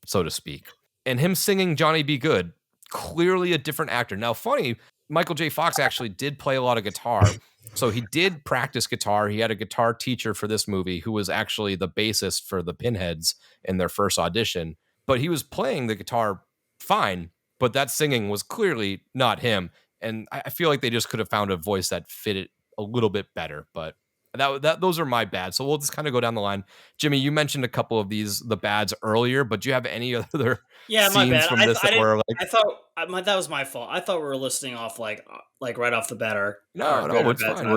so to speak. And him singing Johnny Be Good, clearly a different actor. Now, funny, Michael J. Fox actually did play a lot of guitar. So he did practice guitar. He had a guitar teacher for this movie who was actually the bassist for the Pinheads in their first audition. But he was playing the guitar fine, but that singing was clearly not him. And I feel like they just could have found a voice that fit it a little bit better. But those are my bads. So we'll just kind of go down the line. Jimmy, you mentioned a couple of the bads earlier, but do you have any other my scenes bad. from this that were like? I thought that was my fault. I thought we were listing off like right off the bat. No, it's fine.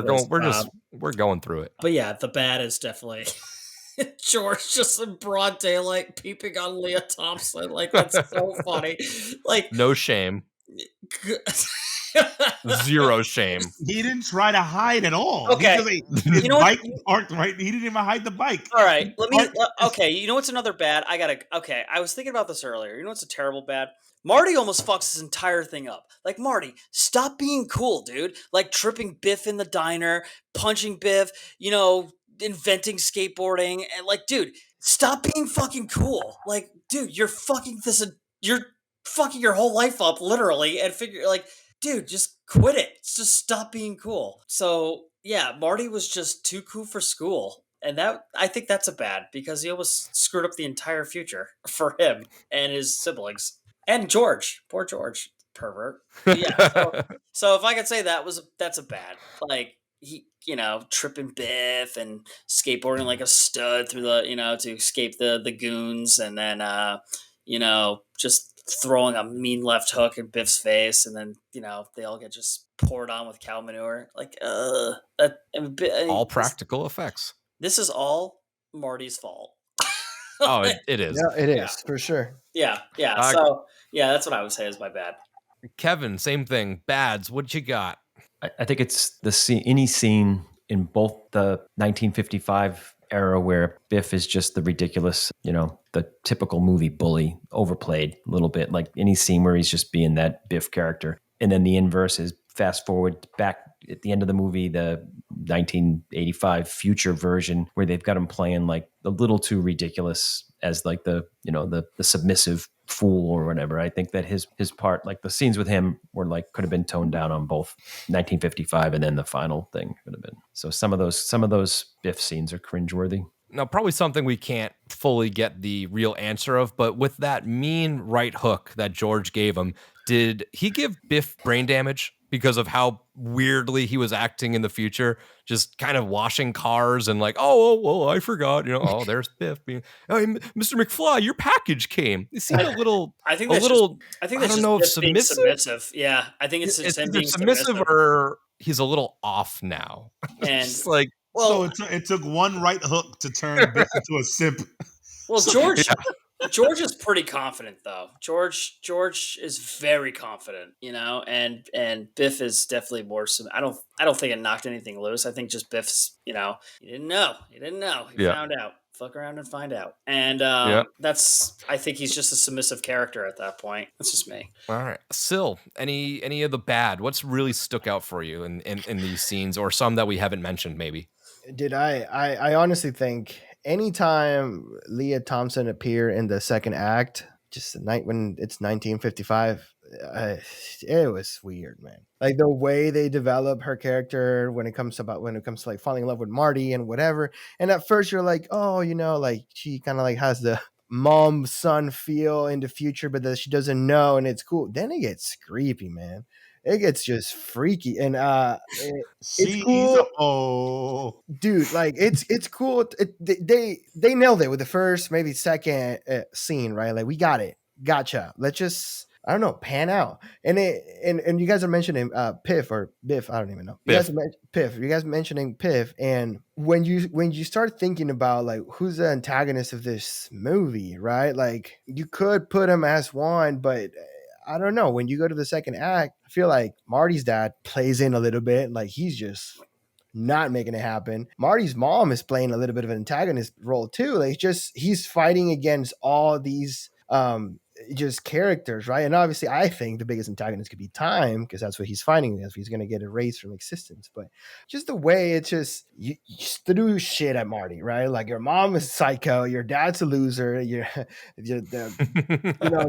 We're going through it. But yeah, the bad is definitely George just in broad daylight peeping on Leah Thompson. Like, that's so funny. Like, no shame. Zero shame. He didn't try to hide at all. Okay. His You know what? bike was parked right. He didn't even hide the bike. All right, He okay, you know what's another bad? I was thinking about this earlier. You know what's a terrible bad? Marty almost fucks his entire thing up. Like, Marty, stop being cool, dude. Like, tripping Biff in the diner, punching Biff, inventing skateboarding. And, like, dude, stop being fucking cool. Like, dude, you're fucking your whole life up, literally, and dude, just quit it. Just stop being cool. So, yeah, Marty was just too cool for school. And I think that's a bad, because he almost screwed up the entire future for him and his siblings. And George. Poor George. Pervert. But yeah. So if I could say that's a bad. Like, he, tripping Biff and skateboarding like a stud through to escape the goons, and then just throwing a mean left hook in Biff's face, and then they all get just poured on with cow manure. Like, all practical effects. This is all Marty's fault. Oh, it is. Yeah, it is for sure. Yeah. So that's what I would say is my bad. Kevin, same thing. Bads. What you got? I think it's any scene in both the 1955 era where Biff is just the ridiculous, the typical movie bully, overplayed a little bit, like any scene where he's just being that Biff character. And then the inverse is fast forward back at the end of the movie, the 1985 future version, where they've got him playing like a little too ridiculous as like the submissive fool or whatever. I think that his part, like the scenes with him were like, could have been toned down on both 1955 and then the final thing could have been. So some of those Biff scenes are cringeworthy. Now, probably something we can't fully get the real answer of, but with that mean right hook that George gave him, did he give Biff brain damage because of how weirdly he was acting in the future? Just kind of washing cars and like, oh, I forgot, there's Biff being, oh, Mr. McFly, your package came. It seemed a little, I think that's submissive. Yeah, I think it's just him being submissive, or he's a little off now. And it's like, so it took one right hook to turn Biff into a simp. Well, George is pretty confident though. George is very confident, and Biff is definitely more. I don't think it knocked anything loose. I think just Biff's, he didn't know. He found out. Fuck around and find out. And I think he's just a submissive character at that point. That's just me. All right. Sil, any of the bad? What's really stuck out for you in these scenes, or some that we haven't mentioned maybe? I honestly think anytime Leah Thompson appear in the second act, just the night when it's 1955, it was weird, man. Like the way they develop her character when it comes to like falling in love with Marty and whatever. And at first you're like, oh, like she kind of like has the mom son feel in the future, but that she doesn't know, and it's cool. Then it gets creepy, man. It gets just freaky, and it's cool, dude. Like it's cool. They nailed it with the first, maybe second scene, right? Like we got it, gotcha. Let's just pan out. And you guys are mentioning Piff or Biff. I don't even know. You guys mentioning Piff, and when you start thinking about like who's the antagonist of this movie, right? Like you could put him as one, but I don't know. When you go to the second act, I feel like Marty's dad plays in a little bit. Like he's just not making it happen. Marty's mom is playing a little bit of an antagonist role too. Like he's fighting against all these just characters, right? And obviously I think the biggest antagonist could be Time, because that's what he's fighting if he's going to get erased from existence. But just the way it's just you threw shit at Marty, right? Like your mom is psycho, your dad's a loser, the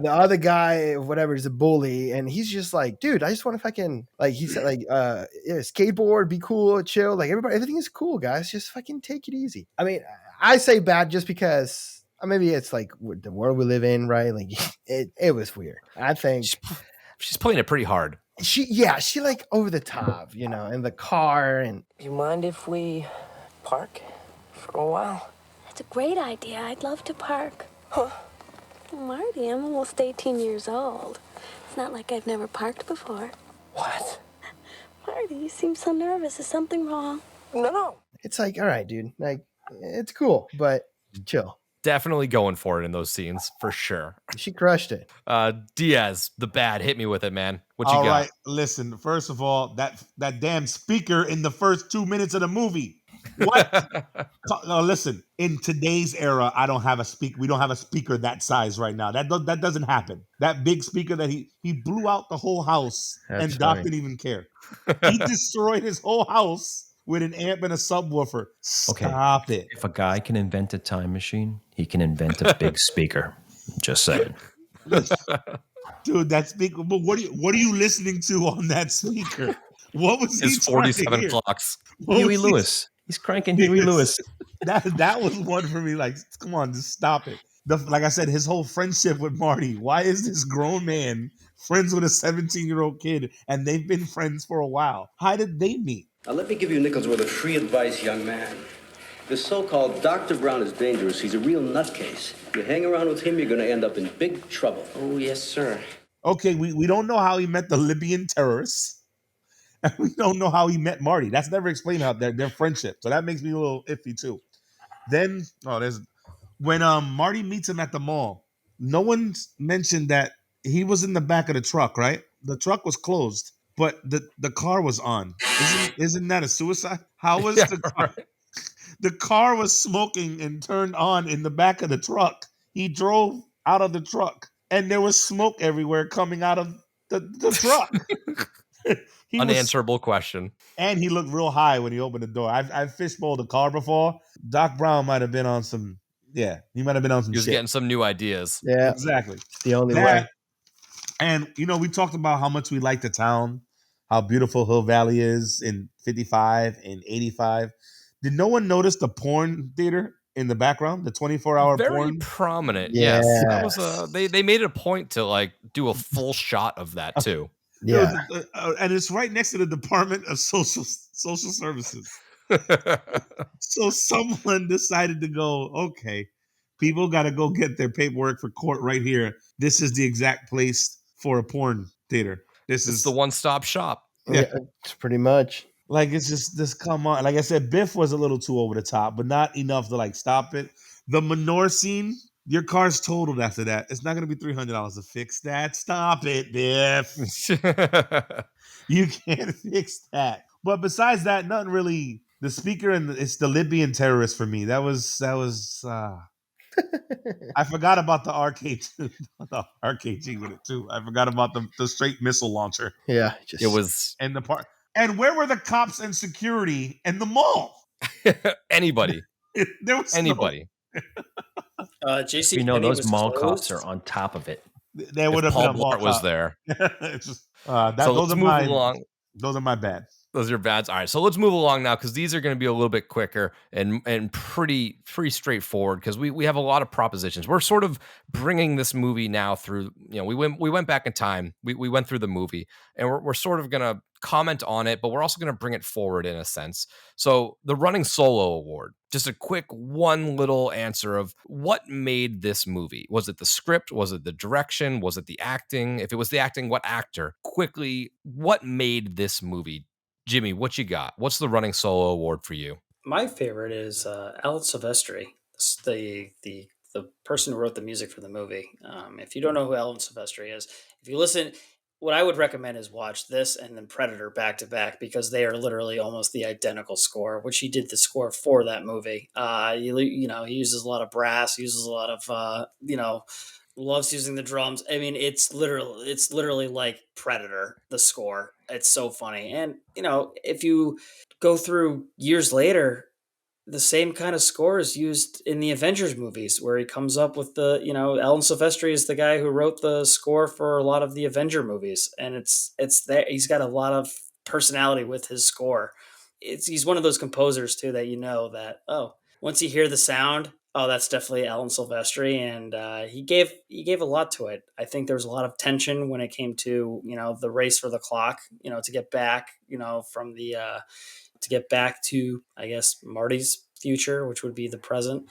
other guy, whatever, is a bully, and he's just like, dude, I just want to fucking, like he said, like skateboard, be cool, chill, like everything is cool, guys, just fucking take it easy. I mean, I say bad just because maybe it's like the world we live in, right? Like it was weird. I think she's playing it pretty hard. She like over the top, in the car. And you mind if we park for a while? That's a great idea. I'd love to park. Huh? Marty, I'm almost 18 years old. It's not like I've never parked before. What? Marty, you seem so nervous. Is something wrong? No. It's like, all right, dude, like it's cool, but chill. Definitely going for it in those scenes for sure. She crushed it. Diaz, the bad, hit me with it, man. What you All got? right, listen. First of all, that damn speaker in the first 2 minutes of the movie. What? No, listen. In today's era, I don't have a speak. We don't have a speaker that size right now. That doesn't happen. That big speaker that he blew out the whole house, That's and Doc funny. didn't even care. He destroyed his whole house with an amp and a subwoofer. Okay. Stop it. If a guy can invent a time machine, he can invent a big speaker. Just saying. Dude, that speaker. But what are you listening to on that speaker? What was he His trying to 47 hear? clocks. What Huey was he- Lewis. He's cranking Huey Lewis. That was one for me. Like, come on, just stop it. Like I said, his whole friendship with Marty. Why is this grown man friends with a 17-year-old kid, and they've been friends for a while? How did they meet? Now, let me give you a nickel's worth of free advice, young man. This so-called Dr. Brown is dangerous. He's a real nutcase. You hang around with him, you're going to end up in big trouble. Oh, yes, sir. Okay, we don't know how he met the Libyan terrorists. And we don't know how he met Marty. That's never explained how their friendship. So that makes me a little iffy too. Then, when Marty meets him at the mall, no one's mentioned that he was in the back of the truck, right? The truck was closed, but the car was on. Isn't that a suicide? How was the car? Right. The car was smoking and turned on in the back of the truck. He drove out of the truck, and there was smoke everywhere coming out of the truck. Unanswerable question. And he looked real high when he opened the door. I've fishbowled a car before. Doc Brown might have been on some. Yeah, he might have been on some He was shit. getting some new ideas. Yeah, Exactly. the only way. And we talked about how much we like the town, how beautiful Hill Valley is in 55 and 85. Did no one notice the porn theater in the background, the 24-hour Very porn? prominent. Yes. Yes. That was they made it a point to like do a full shot of that too. Yeah. And it's right next to the Department of Social Services. So someone decided to go, okay, people got to go get their paperwork for court right here. This is the exact place for a porn theater. This is the one-stop shop. Yeah. It's pretty much. Like, it's just come on. Like I said, Biff was a little too over the top, but not enough to like stop it. The Manure scene, your car's totaled after that. It's not going to be $300 to fix that. Stop it, Biff. You can't fix that. But besides that, nothing really. The speaker and it's the Libyan terrorist for me. That was. I forgot about the arcade, the arcade G with it too. I forgot about the straight missile launcher. Yeah, it was and the part. And where were the cops and security in the mall? Anybody. There was anybody. JC, You know, those mall cops are on top of it. There would have Paul been a mall Blart was cop. there. It's just, So those let's are move my along. Those are my bad. Those are bads. All right, so let's move along now because these are going to be a little bit quicker and pretty straightforward because we have a lot of propositions. We're sort of bringing this movie now through. We went back in time. We went through the movie, and we're sort of going to comment on it, but we're also going to bring it forward in a sense. So the Running Solo Award, just a quick one little answer of what made this movie. Was it the script? Was it the direction? Was it the acting? If it was the acting, what actor? Quickly, what made this movie? Jimmy, what you got? What's the Running Solo Award for you? My favorite is Alan Silvestri, the person who wrote the music for the movie. If you don't know who Alan Silvestri is, if you listen, what I would recommend is watch this and then Predator back to back because they are literally almost the identical score, which he did the score for that movie. He uses a lot of brass, uses a lot of loves using the drums. I mean, it's literally like Predator, the score. It's so funny. And, if you go through years later, the same kind of score is used in the Avengers movies where he comes up with Alan Silvestri is the guy who wrote the score for a lot of the Avenger movies. And it's there. He's got a lot of personality with his score. He's one of those composers too, that, once you hear the sound, that's definitely Alan Silvestri, and he gave a lot to it. I think there was a lot of tension when it came to the race for the clock, to get back, from the to get back to I guess Marty's future, which would be the present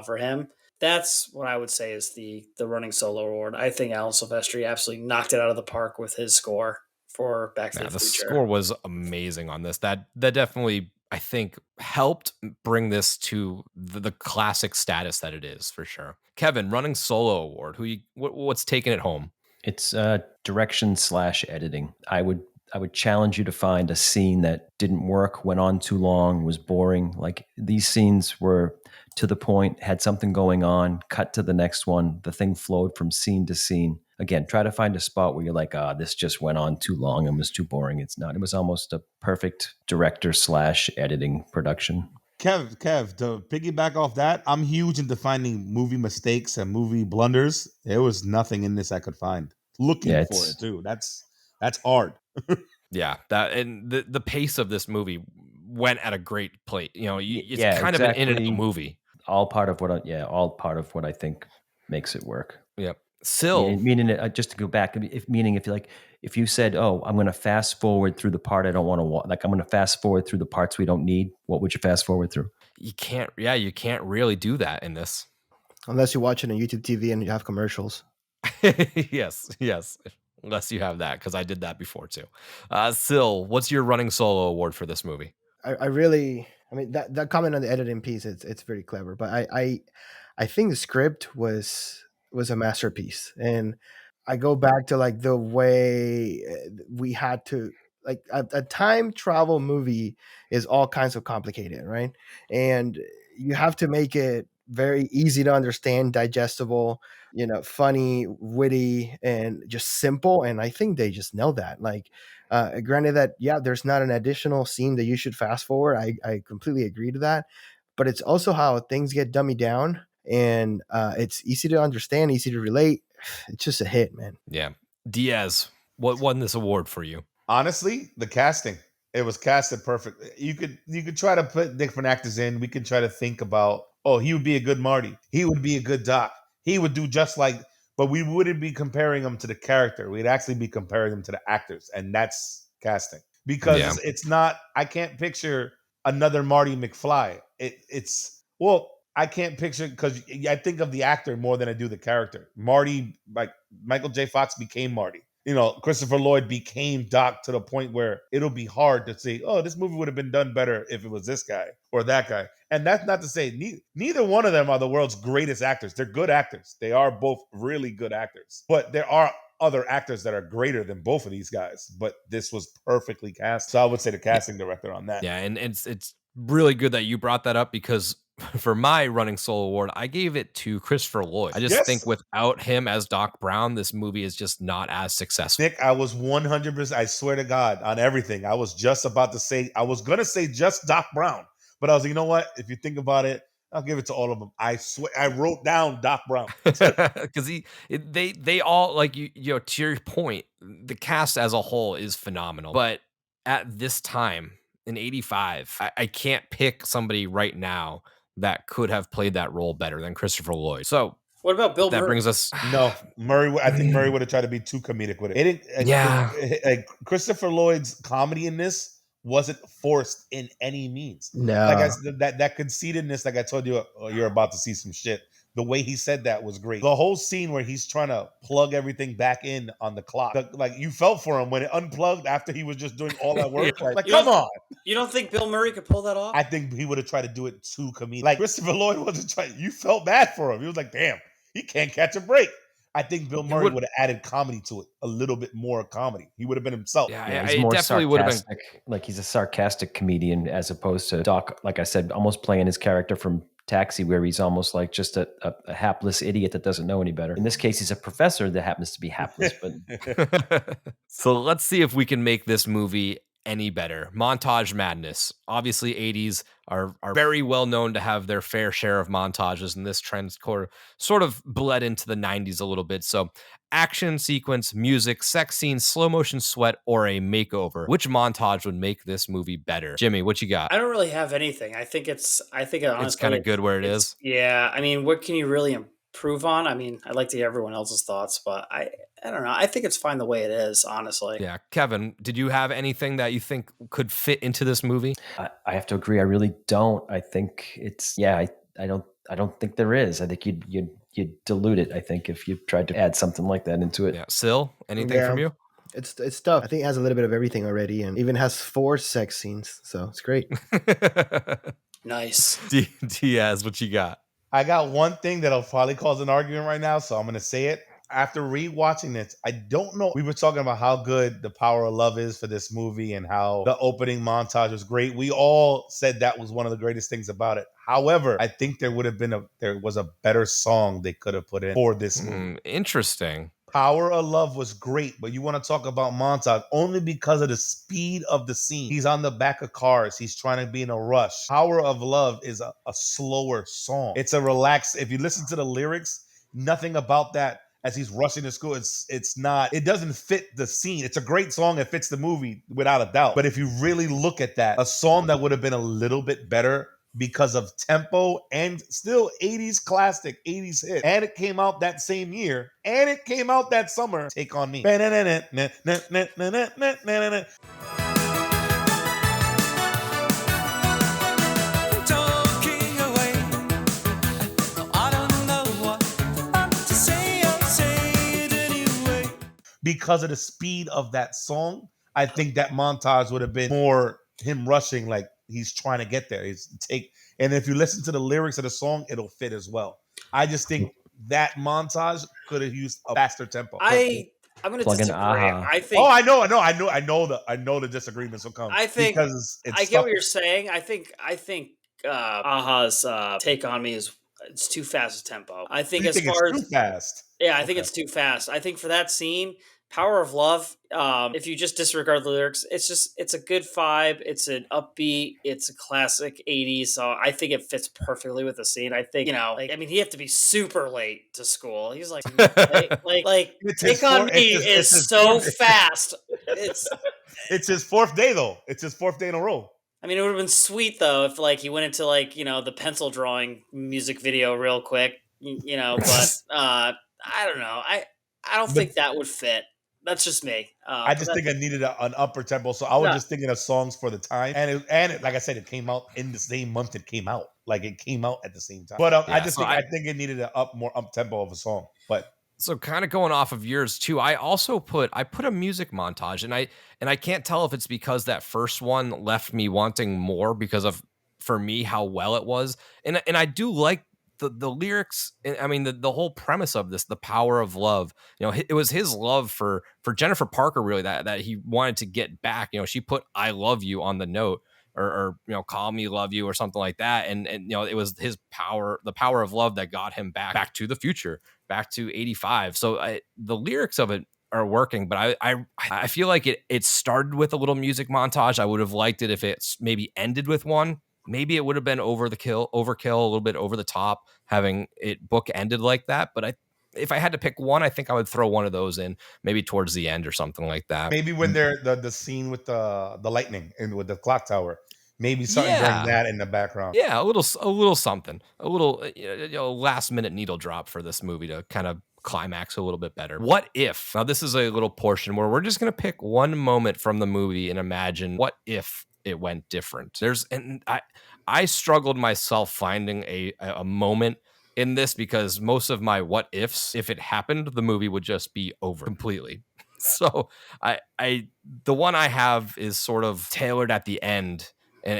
for him. That's what I would say is the Running Solo Award. I think Alan Silvestri absolutely knocked it out of the park with his score for Back to the Future. The score was amazing on this. That definitely I think helped bring this to the classic status that it is, for sure. Kevin, running solo award. What's taking it home? It's direction / editing. I would challenge you to find a scene that didn't work, went on too long, was boring. Like these scenes were to the point, had something going on, cut to the next one. The thing flowed from scene to scene. Again, try to find a spot where you're like, this just went on too long and was too boring. It's not. It was almost a perfect director / editing production. Kev, to piggyback off that, I'm huge into finding movie mistakes and movie blunders. There was nothing in this I could find. Looking for it too. That's hard. Yeah, that and the pace of this movie went at a great plate. You know, it's kind exactly. of an in and out movie. All part of what I think makes it work. Yep. Still, meaning just to go back, if you said, "Oh, I'm going to fast forward through the part I don't want to watch," like I'm going to fast forward through the parts we don't need, what would you fast forward through? You can't. Yeah, you can't really do that in this, unless you watch it on YouTube TV and you have commercials. yes. Unless you have that, because I did that before too. Sil, what's your running solo award for this movie? I mean that comment on the editing piece, it's very clever, but I think the script was a masterpiece, and I go back to like the way we had to, like a time travel movie is all kinds of complicated, right? And you have to make it very easy to understand, digestible, funny, witty, and just simple. And I think they just nailed that. Like, granted that, yeah, there's not an additional scene that you should fast forward. I completely agree to that. But it's also how things get dummied down, and it's easy to understand, easy to relate. It's just a hit, man. Yeah. Diaz, what won this award for you? Honestly, the casting. It was casted perfect. You could try to put different actors in. We could try to think about, he would be a good Marty. He would be a good Doc. He would do just like, but we wouldn't be comparing him to the character. We'd actually be comparing him to the actors. And that's casting. Because it's not, I can't picture another Marty McFly. I can't picture, because I think of the actor more than I do the character. Marty, like Michael J. Fox became Marty. Christopher Lloyd became Doc to the point where it'll be hard to say, this movie would have been done better if it was this guy or that guy. And that's not to say neither one of them are the world's greatest actors. They're good actors. They are both really good actors. But there are other actors that are greater than both of these guys. But this was perfectly cast. So I would say the casting director on that. Yeah, and it's really good that you brought that up, because for my running solo award, I gave it to Christopher Lloyd. I just think without him as Doc Brown, this movie is just not as successful. Nick, I was 100%, I swear to God, on everything. I was just about to say, I was going to say just Doc Brown. But I was like, you know what? If you think about it, I'll give it to all of them. I swear, I wrote down Doc Brown. Because they all, like, to your point, the cast as a whole is phenomenal. But at this time, in 85, I can't pick somebody right now that could have played that role better than Christopher Lloyd. So what about Bill Murray? That brings us... No, Murray. I think Murray would have tried to be too comedic with it. Christopher Lloyd's comedy in this wasn't forced in any means. No. Like that conceitedness, like I told you, you're about to see some shit. The way he said that was great. The whole scene where he's trying to plug everything back in on the clock. Like you felt for him when it unplugged after he was just doing all that work. Come on. You don't think Bill Murray could pull that off? I think he would have tried to do it too comedic. Like Christopher Lloyd wasn't trying. You felt bad for him. He was like, damn, he can't catch a break. I think Bill Murray would have added comedy to it, a little bit more comedy. He would have been himself. Yeah, he's more definitely would have been. Like he's a sarcastic comedian as opposed to Doc, like I said, almost playing his character from Taxi, where he's almost like just a hapless idiot that doesn't know any better. In this case, he's a professor that happens to be hapless. But so let's see if we can make this movie any better. Montage madness. Obviously, 80s are very well known to have their fair share of montages, and this trend sort of bled into the 90s a little bit. So action sequence, music, sex scenes, slow motion sweat, or a makeover. Which montage would make this movie better? Jimmy, what you got? I don't really have anything. I think honestly, it's kind of good where it is. Yeah. I mean, what can you really improve on? I mean, I'd like to hear everyone else's thoughts, but I don't know. I think it's fine the way it is, honestly. Yeah. Kevin, did you have anything that you think could fit into this movie? I have to agree. I really don't. I think it's, I don't think there is. I think you'd dilute it, I think, if you tried to add something like that into it. Yeah. Sil, anything from you? It's tough. I think it has a little bit of everything already, and even has 4 sex scenes, so it's great. Nice. Diaz, what you got? I got one thing that'll probably cause an argument right now, so I'm gonna say it. After rewatching this, I don't know. We were talking about how good The Power of Love is for this movie and how the opening montage was great. We all said that was one of the greatest things about it. However, I think there was a better song they could have put in for this movie. Interesting. Power of Love was great, but you want to talk about montage only because of the speed of the scene. He's on the back of cars. He's trying to be in a rush. Power of Love is a slower song. It's a relaxed. If you listen to the lyrics, nothing about that as he's rushing to school. It doesn't fit the scene. It's a great song. It fits the movie without a doubt. But if you really look at that, a song that would have been a little bit better because of tempo and still 80s classic, 80s hit. And it came out that same year. And it came out that summer. Take On Me. Because of the speed of that song, I think that montage would have been more him rushing, like he's trying to get there. And if you listen to the lyrics of the song, it'll fit as well. I just think that montage could have used a faster tempo. I'm going to disagree. I think. Oh, I know the disagreements will come. I think because I get what you're saying. I think Aha's Take On Me it's too fast a tempo. I think it's too fast. Yeah, I think it's too fast. I think for that scene, Power of Love, if you just disregard the lyrics, it's a good vibe. It's an upbeat. It's a classic 80s song. I think it fits perfectly with the scene. I think, he have to be super late to school. He's like Take On Me is so fast. It's his fourth day, though. It's his fourth day in a row. I mean, it would have been sweet, though, if, he went into, the pencil drawing music video real quick, but I don't know. I don't think that would fit. That's just me. I just think I needed an upper tempo, so I was just thinking of songs for the time, and it, like I said, it came out in the same month it came out. Like it came out at the same time. But I think it needed an more up tempo of a song. But so kind of going off of yours too, I put a music montage, and I can't tell if it's because that first one left me wanting more because of, for me, how well it was, and I do like the lyrics. I mean, the whole premise of this, The Power of Love, it was his love for Jennifer Parker, really, that he wanted to get back. She put "I love you" on the note, or "Call me love you" or something like that. And it was his power, the power of love, that got him back to the future, back to 85. So the lyrics of it are working, but I feel like it started with a little music montage. I would have liked it if it maybe ended with one. Maybe it would have been overkill, a little bit over the top, having it book ended like that. But if I had to pick one, I think I would throw one of those in, maybe towards the end or something like that. Maybe when they're the scene with the lightning and with the clock tower, maybe something during that in the background. Yeah, a little something, a little last minute needle drop for this movie to kind of climax a little bit better. What if? Now this is a little portion where we're just gonna pick one moment from the movie and imagine what if it went different. I struggled myself finding a moment in this, because most of my what ifs, if it happened, the movie would just be over completely. So the one I have is sort of tailored at the end, and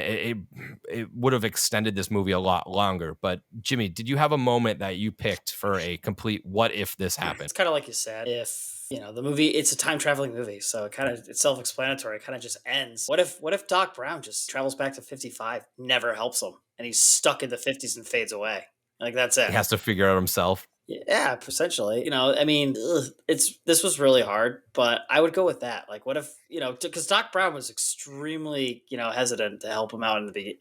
it would have extended this movie a lot longer. But Jimmy, did you have a moment that you picked for a complete what if this happened? It's kind of like you said, if the movie, it's a time traveling movie, so it's self-explanatory. It kind of just ends. What if Doc Brown just travels back to 55, never helps him, and he's stuck in the 50s and fades away? Like, that's it. He has to figure out himself. Yeah, essentially. This was really hard, but I would go with that. Like, what if, because Doc Brown was extremely, hesitant to help him out in the,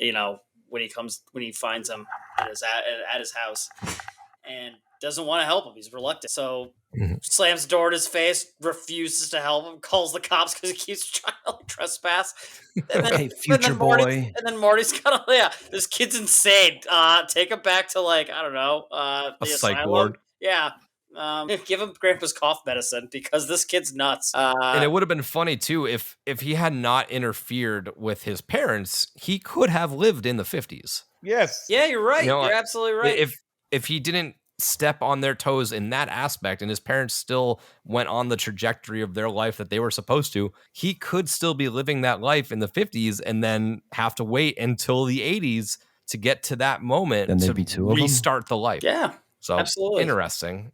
when he finds him at his house, and doesn't want to help him. He's reluctant. So slams the door in his face, refuses to help him, calls the cops because he keeps trying to trespass. And then, hey, future boy. And then Marty's kind of, this kid's insane. Take him back to, I don't know, the psych asylum. ward. Yeah. Give him Grandpa's cough medicine because this kid's nuts. And it would have been funny too if he had not interfered with his parents. He could have lived in the 50s. Yes. Yeah, you're right. You're absolutely right. If he didn't step on their toes in that aspect, and his parents still went on the trajectory of their life that they were supposed to, he could still be living that life in the 50s and then have to wait until the 80s to get to that moment Then there'd to be two of them? restart the life. Yeah, so absolutely. interesting.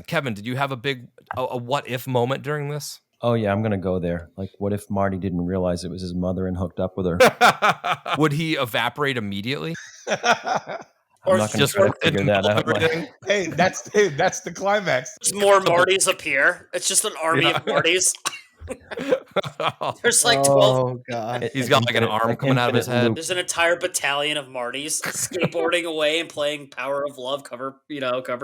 Kevin, did you have a what if moment during this? Oh yeah, I'm gonna go there. Like, what if Marty didn't realize it was his mother and hooked up with her? Would he evaporate immediately? I'm not gonna try to figure that out. Hey, that's the climax. There's more Martys appear. It's just an army of Martys. There's like 12. Oh god. He's got like an arm coming out of his head. There's an entire battalion of Martys skateboarding away and playing "Power of Love" cover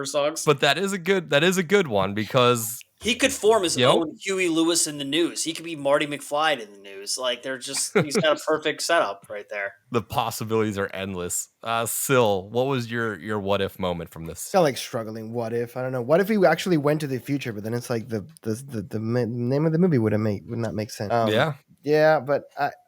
songs. But that is a good one because he could form his own Huey Lewis in the News. He could be Marty McFly in the News. Like he's got a perfect setup right there. The possibilities are endless. Syl, what was your what if moment from this? It's not like struggling. What if? I don't know. What if he actually went to the future, but then it's like the name of the movie would not make sense. Yeah, but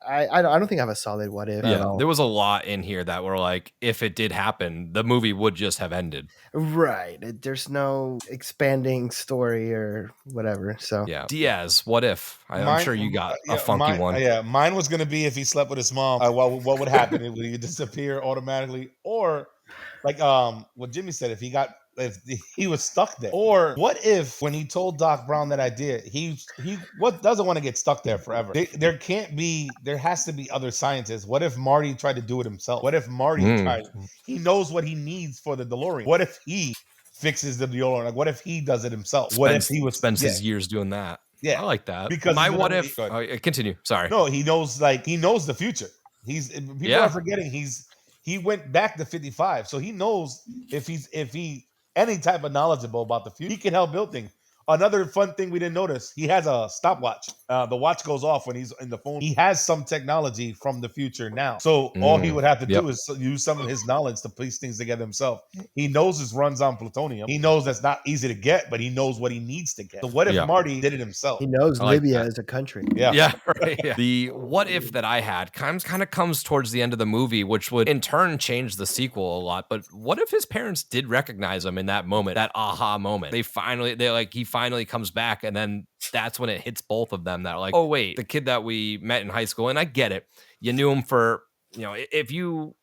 I don't think I have a solid what if. Yeah, there was a lot in here that were like, if it did happen, the movie would just have ended. Right. There's no expanding story or whatever. So yeah, Diaz, what if? I'm sure you got a funky one. Yeah, mine was gonna be if he slept with his mom. What would happen? Would he disappear automatically, or like what Jimmy said, if he was stuck there? Or what if when he told Doc Brown that idea, he doesn't want to get stuck there forever? There has to be other scientists. What if Marty tried to do it himself? What if Marty tried? He knows what he needs for the DeLorean. What if he fixes the DeLorean? Like, what if he does it himself? What if he spends his years doing that? Yeah, I like that. Because my what if? Continue. Sorry. No, he knows the future. People are forgetting he went back to 55, so he knows if he any type of knowledgeable about the future, he can help build things. Another fun thing we didn't notice, he has a stopwatch. The watch goes off when he's in the phone. He has some technology from the future now. So all he would have to do is use some of his knowledge to piece things together himself. He knows his runs on plutonium. He knows that's not easy to get, but he knows what he needs to get. So what if Marty did it himself? He knows Libya as a country. Yeah. Right. Yeah. The what if that I had kind of comes towards the end of the movie, which would in turn change the sequel a lot. But what if his parents did recognize him in that moment, that aha moment? He finally comes back, and then that's when it hits both of them that are like, oh wait, the kid that we met in high school, and I get it, you knew him for,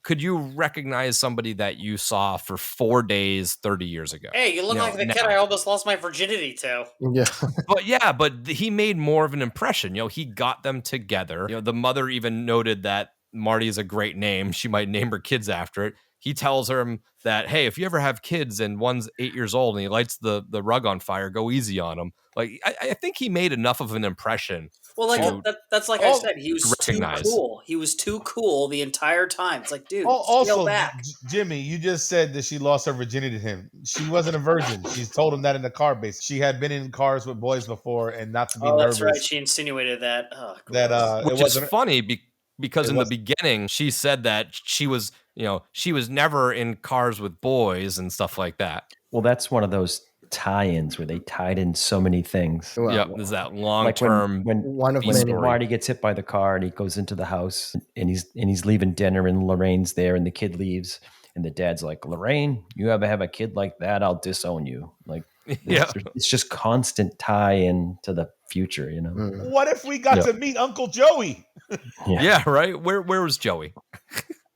could you recognize somebody that you saw for 4 days 30 years ago? Hey, you look like the kid I almost lost my virginity to. Yeah. but he made more of an impression. He got them together. The mother even noted that Marty is a great name. She might name her kids after it. He tells her that, hey, if you ever have kids and one's 8 years old and he lights the rug on fire, go easy on him. Like, I think he made enough of an impression. Well, like that's like I said, he was too cool. He was too cool the entire time. It's like, dude, scale back. Jimmy, you just said that she lost her virginity to him. She wasn't a virgin. She's told him that in the car base. She had been in cars with boys before and not to be nervous. That's right. She insinuated that. Which is funny because in the beginning she said that she was never in cars with boys and stuff like that. Well, that's one of those tie-ins where they tied in so many things. There's that long-term when Marty gets hit by the car and he goes into the house and he's leaving dinner and Lorraine's there and the kid leaves and the dad's like, Lorraine, you ever have a kid like that, I'll disown you. Like, it's just constant tie-in to the future, What if we got to meet Uncle Joey? Yeah, right. Where was Joey?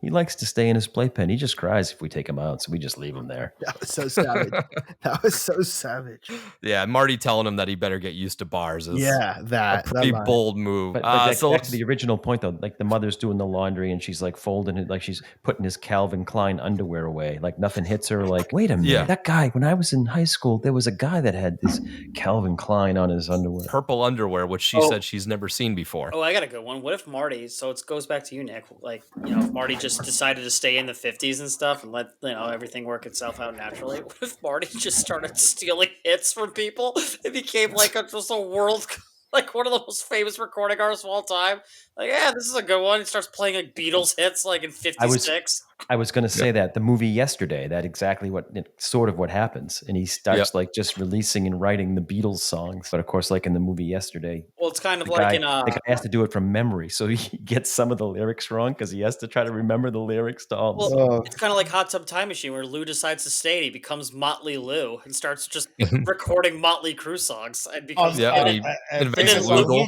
He likes to stay in his playpen. He just cries if we take him out, so we just leave him there. That was so savage. That was so savage. Yeah, Marty telling him that he better get used to bars is a pretty bold move. But back to the original point, though, like the mother's doing the laundry and she's like folding it, like she's putting his Calvin Klein underwear away. Like nothing hits her. Like, wait a minute, that guy, when I was in high school, there was a guy that had this Calvin Klein on his underwear. Purple underwear, which she said she's never seen before. Oh, I got a good one. What if Marty, so it goes back to you, Nick, like, if Marty just decided to stay in the 50s and stuff and let everything work itself out naturally. What if Marty just started stealing hits from people? It became like just a world, like one of the most famous recording artists of all time. Like, yeah, this is a good one. He starts playing like Beatles hits like in 56. I was going to say that the movie Yesterday, that exactly sort of what happens. And he starts like just releasing and writing the Beatles songs. But of course, like in the movie Yesterday, Well, it's kind of the like guy, in the guy has to do it from memory. So he gets some of the lyrics wrong because he has to try to remember the lyrics to all the songs. well, it's kind of like Hot Tub Time Machine, where Lou decides to stay and he becomes Motley Lou and starts just recording Motley Crue songs and becomes and he invents Lugal.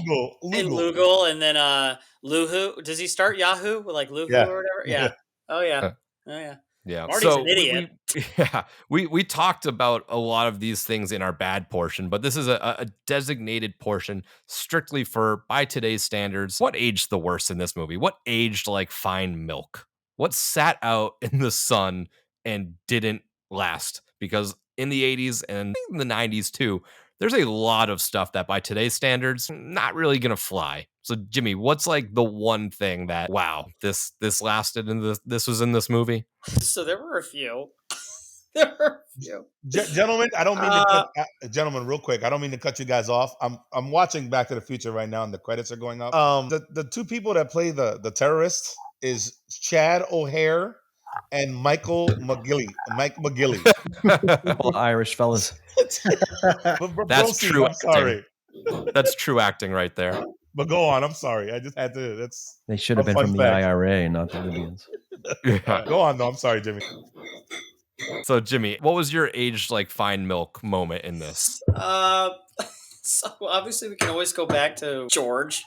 In Lugal, and then Luhu. Does he start Yahoo with like Luhu or whatever? Yeah. Oh yeah. Oh yeah. Yeah. Marty's So an idiot. we talked about a lot of these things in our bad portion, but this is a designated portion strictly for, by today's standards, what aged the worst in this movie? What aged like fine milk? What sat out in the sun and didn't last? Because in the 80s and in the 90s too, there's a lot of stuff that by today's standards, not really gonna fly. So Jimmy, what's like the one thing that, wow, this lasted and this was in this movie? So there were a few. There were a few. Gentlemen, I don't mean to cut, gentlemen, real quick. I don't mean to cut you guys off. I'm watching Back to the Future right now, and the credits are going up. The two people that play the terrorists is Chad O'Hare and Michael McGilly. Mike McGilly. All Irish fellas. That's true. I'm sorry. That's true acting right there. But go on. I'm sorry. I just had to. They should have been from the IRA, not the Libyans. Go on, though. I'm sorry, Jimmy. So, Jimmy, what was your aged like fine milk moment in this? So obviously we can always go back to George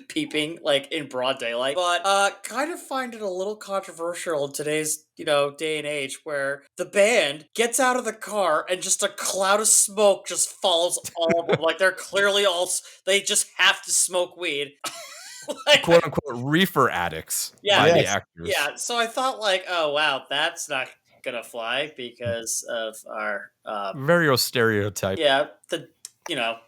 peeping like in broad daylight, but kind of find it a little controversial in today's day and age, where the band gets out of the car and just a cloud of smoke just follows all of them. Like they're clearly they just have to smoke weed. Like, quote unquote reefer addicts by the actors. Yeah, so I thought like, oh wow, that's not gonna fly because of our very stereotype. Yeah, the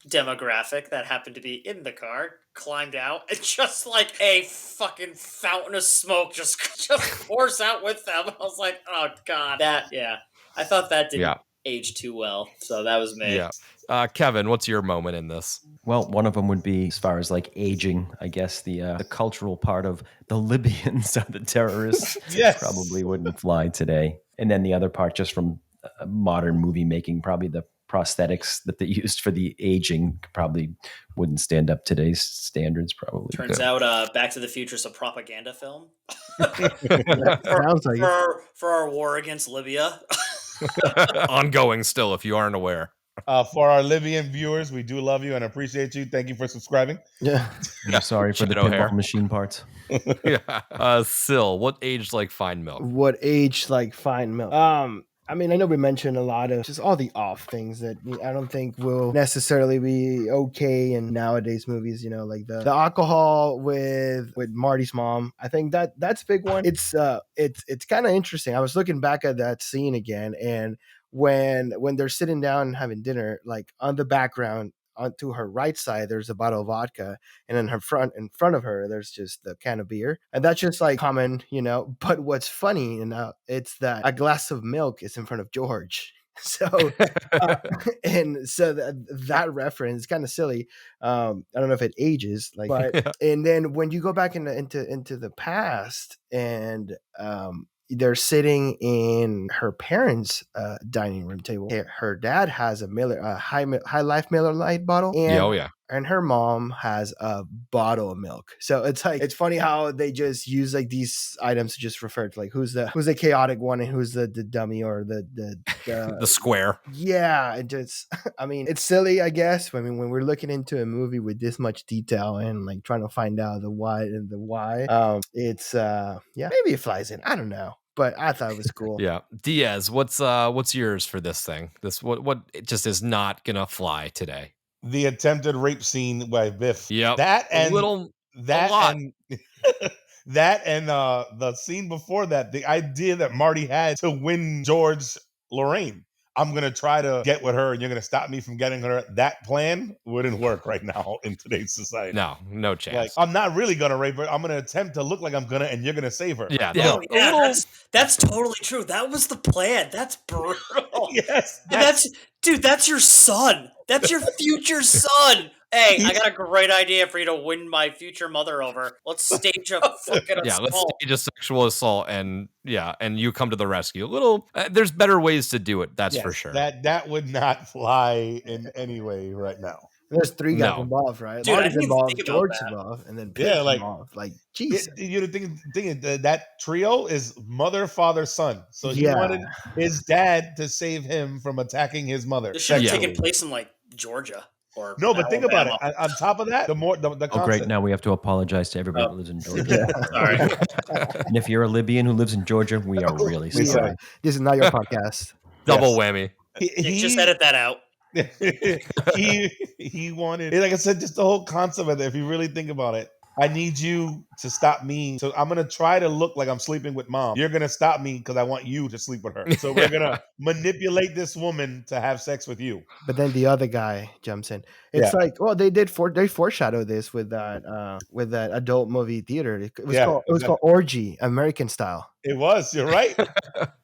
demographic that happened to be in the car climbed out and just like a fucking fountain of smoke just pours out with them. I was like, oh god, I thought that didn't age too well. So that was me. Yeah. Kevin, what's your moment in this? Well, one of them would be, as far as like aging, I guess the cultural part of the Libyans are the terrorists. Probably wouldn't fly today. And then the other part, just from modern movie making, probably the prosthetics that they used for the aging probably wouldn't stand up today's standards. Probably turns out Back to the Future is a propaganda film for our war against Libya. Ongoing still, if you aren't aware. For our Libyan viewers, we do love you and appreciate you. Thank you for subscribing. I'm sorry for the pinball machine parts. Sil, what aged like fine milk? What aged like fine milk? I mean, I know we mentioned a lot of just all the off things that I don't think will necessarily be okay in nowadays movies. Like the alcohol with Marty's mom. I think that's a big one. It's kind of interesting. I was looking back at that scene again, and when they're sitting down and having dinner, like on the background, to her right side, there's a bottle of vodka, and in front of her, there's just the can of beer, and that's just like common, But what's funny, it's that a glass of milk is in front of George. So, and so that reference is kind of silly. I don't know if it ages, but and then when you go back into the past, and they're sitting in her parents' dining room table. Her dad has a High Life Miller Lite bottle, and and her mom has a bottle of milk. So it's funny how they just use like these items to just refer to like who's the chaotic one and who's the dummy or the square. Yeah, it just I mean it's silly, I guess. I mean when we're looking into a movie with this much detail and like trying to find out the why, it's maybe it flies in. I don't know. But I thought it was cool. Yeah. Diaz, what's yours for this thing? What it just is not gonna fly today. The attempted rape scene by Biff. Yep. That and the scene before that, the idea that Marty had to win George Lorraine. I'm going to try to get with her and you're going to stop me from getting her. That plan wouldn't work right now in today's society. No chance. Like, I'm not really going to rape her. I'm going to attempt to look like I'm going to, and you're going to save her. Yeah. That's totally true. That was the plan. That's brutal. Yes. And Dude, that's your son. That's your future son. Hey, I got a great idea for you to win my future mother over. Let's stage a fucking Yeah, let's assault. stage a sexual assault, and you come to the rescue. There's better ways to do it. That's for sure. That would not fly in any way right now. There's 3 guys No. involved, right? Dude, I Marty's didn't even involved, think about George's that. involved, and then Pitt's involved. Like, Jesus. You know, thing that trio is mother, father, son. So he Yeah. wanted his dad to save him from attacking his mother. This should have sexually. taken place in like Georgia or No, but think about it. Alabama. On top of that, the Oh, concept. great. Now we have to apologize to everybody who lives in Georgia. Sorry. And if you're a Libyan who lives in Georgia, we are really sorry. This is not your podcast. Double whammy. Nick, just edit that out. he wanted, like I said, just the whole concept of it. If you really think about it, I need you to stop me. So I'm going to try to look like I'm sleeping with mom. You're going to stop me because I want you to sleep with her. So we're going to manipulate this woman to have sex with you. But then the other guy jumps in. It's like, well, they foreshadow this with that adult movie theater. It was called Orgy, American style. It was. You're right.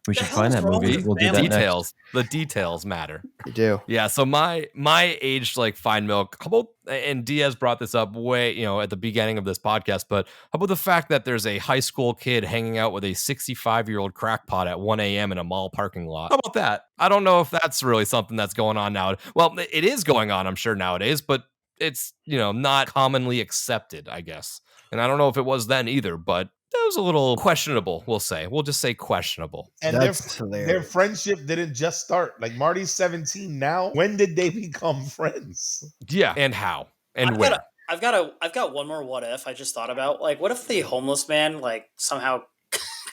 We should find that movie. We'll do that Details. The details matter. They do. Yeah. So my aged like fine milk. How about, and Diaz brought this up way, at the beginning of this podcast, but how about the fact that there's a high school kid hanging out with a 65-year-old crackpot at 1 a.m. in a mall parking lot? How about that? I don't know if that's really something that's going on now. Well, it is going on, I'm sure, nowadays, but it's, not commonly accepted, I guess. And I don't know if it was then either, but that was a little questionable, we'll say. We'll just say questionable. And their friendship didn't just start. Like Marty's 17 now. When did they become friends? Yeah. And how? And where? I've got one more what if I just thought about. Like, what if the homeless man like somehow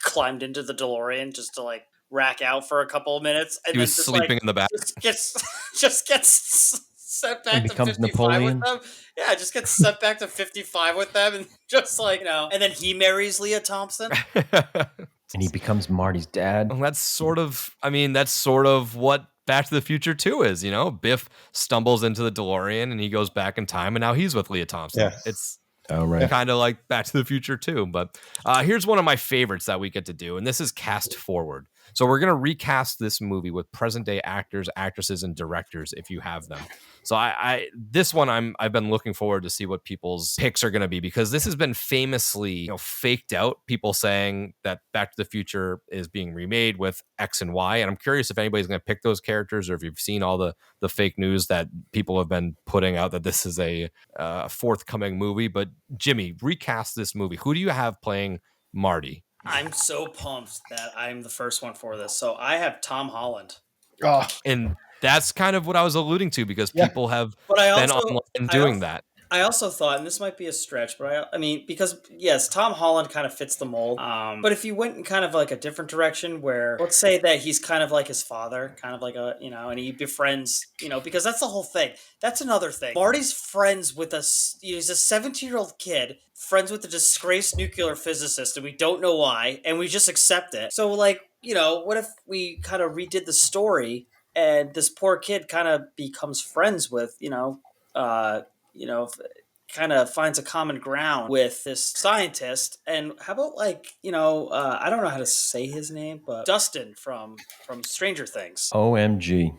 climbed into the DeLorean just to like rack out for a couple of minutes and he was just, sleeping in the back. Just gets sent back to becomes 55 Napoleon. with them. Yeah, just gets sent back to 55 with them and just like, and then he marries Leah Thompson. And he becomes Marty's dad. Well, that's sort of what Back to the Future 2 is, Biff stumbles into the DeLorean and he goes back in time and now he's with Leah Thompson. Yeah. It's right. kind of like Back to the Future 2. But here's one of my favorites that we get to do, and this is cast forward. So we're going to recast this movie with present day actors, actresses, and directors if you have them. So this one I've been looking forward to see what people's picks are going to be, because this has been famously faked out. People saying that Back to the Future is being remade with X and Y, and I'm curious if anybody's going to pick those characters, or if you've seen all the fake news that people have been putting out that this is a forthcoming movie. But Jimmy, recast this movie. Who do you have playing Marty? I'm so pumped that I'm the first one for this. So I have Tom Holland. Oh, and that's kind of what I was alluding to, because people have But I been also- online doing that. I also thought, and this might be a stretch, but I mean, because yes, Tom Holland kind of fits the mold. But if you went in kind of like a different direction, where let's say that he's kind of like his father, kind of like and he befriends, because that's the whole thing. That's another thing. Marty's friends with he's a 17-year-old kid, friends with a disgraced nuclear physicist, and we don't know why, and we just accept it. So like, what if we kind of redid the story and this poor kid kind of becomes friends with, kind of finds a common ground with this scientist. And how about like, I don't know how to say his name, but Dustin from Stranger Things. OMG.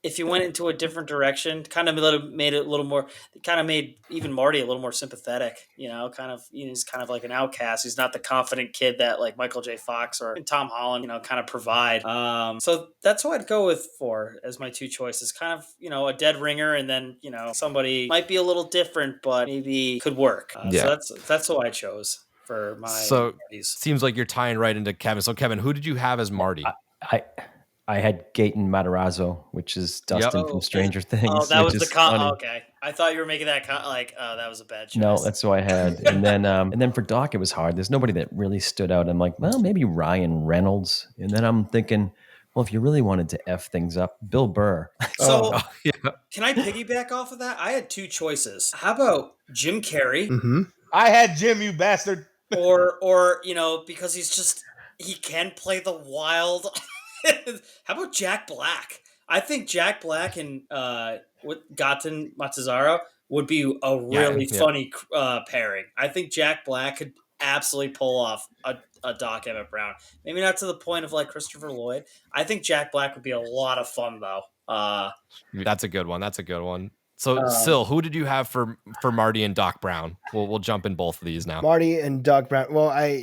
If you went into a different direction, kind of made it a little more, kind of made even Marty a little more sympathetic, he's kind of like an outcast. He's not the confident kid that like Michael J. Fox or Tom Holland, kind of provide. So that's what I'd go with as my two choices, kind of, a dead ringer. And then, somebody might be a little different, but maybe could work. So that's who I chose for my. So Marty's. Seems like you're tying right into Kevin. So Kevin, who did you have as Marty? I had Gaten Matarazzo, which is Dustin from Stranger Things. Oh, that was the funny. okay. I thought you were making that that was a bad choice. No, that's who I had. And then for Doc, it was hard. There's nobody that really stood out. I'm like, well, maybe Ryan Reynolds. And then I'm thinking, well, if you really wanted to F things up, Bill Burr. So can I piggyback off of that? I had two choices. How about Jim Carrey? Mm-hmm. I had Jim, you bastard. Or because he can play the wild. How about Jack Black? I think Jack Black and Gaten Matarazzo would be a really funny pairing. I think Jack Black absolutely pull off a Doc Emmett Brown. Maybe not to the point of like Christopher Lloyd. I think Jack Black would be a lot of fun though. That's a good one. That's a good one. So, Sil, who did you have for Marty and Doc Brown? We'll jump in both of these now. Marty and Doc Brown. Well, I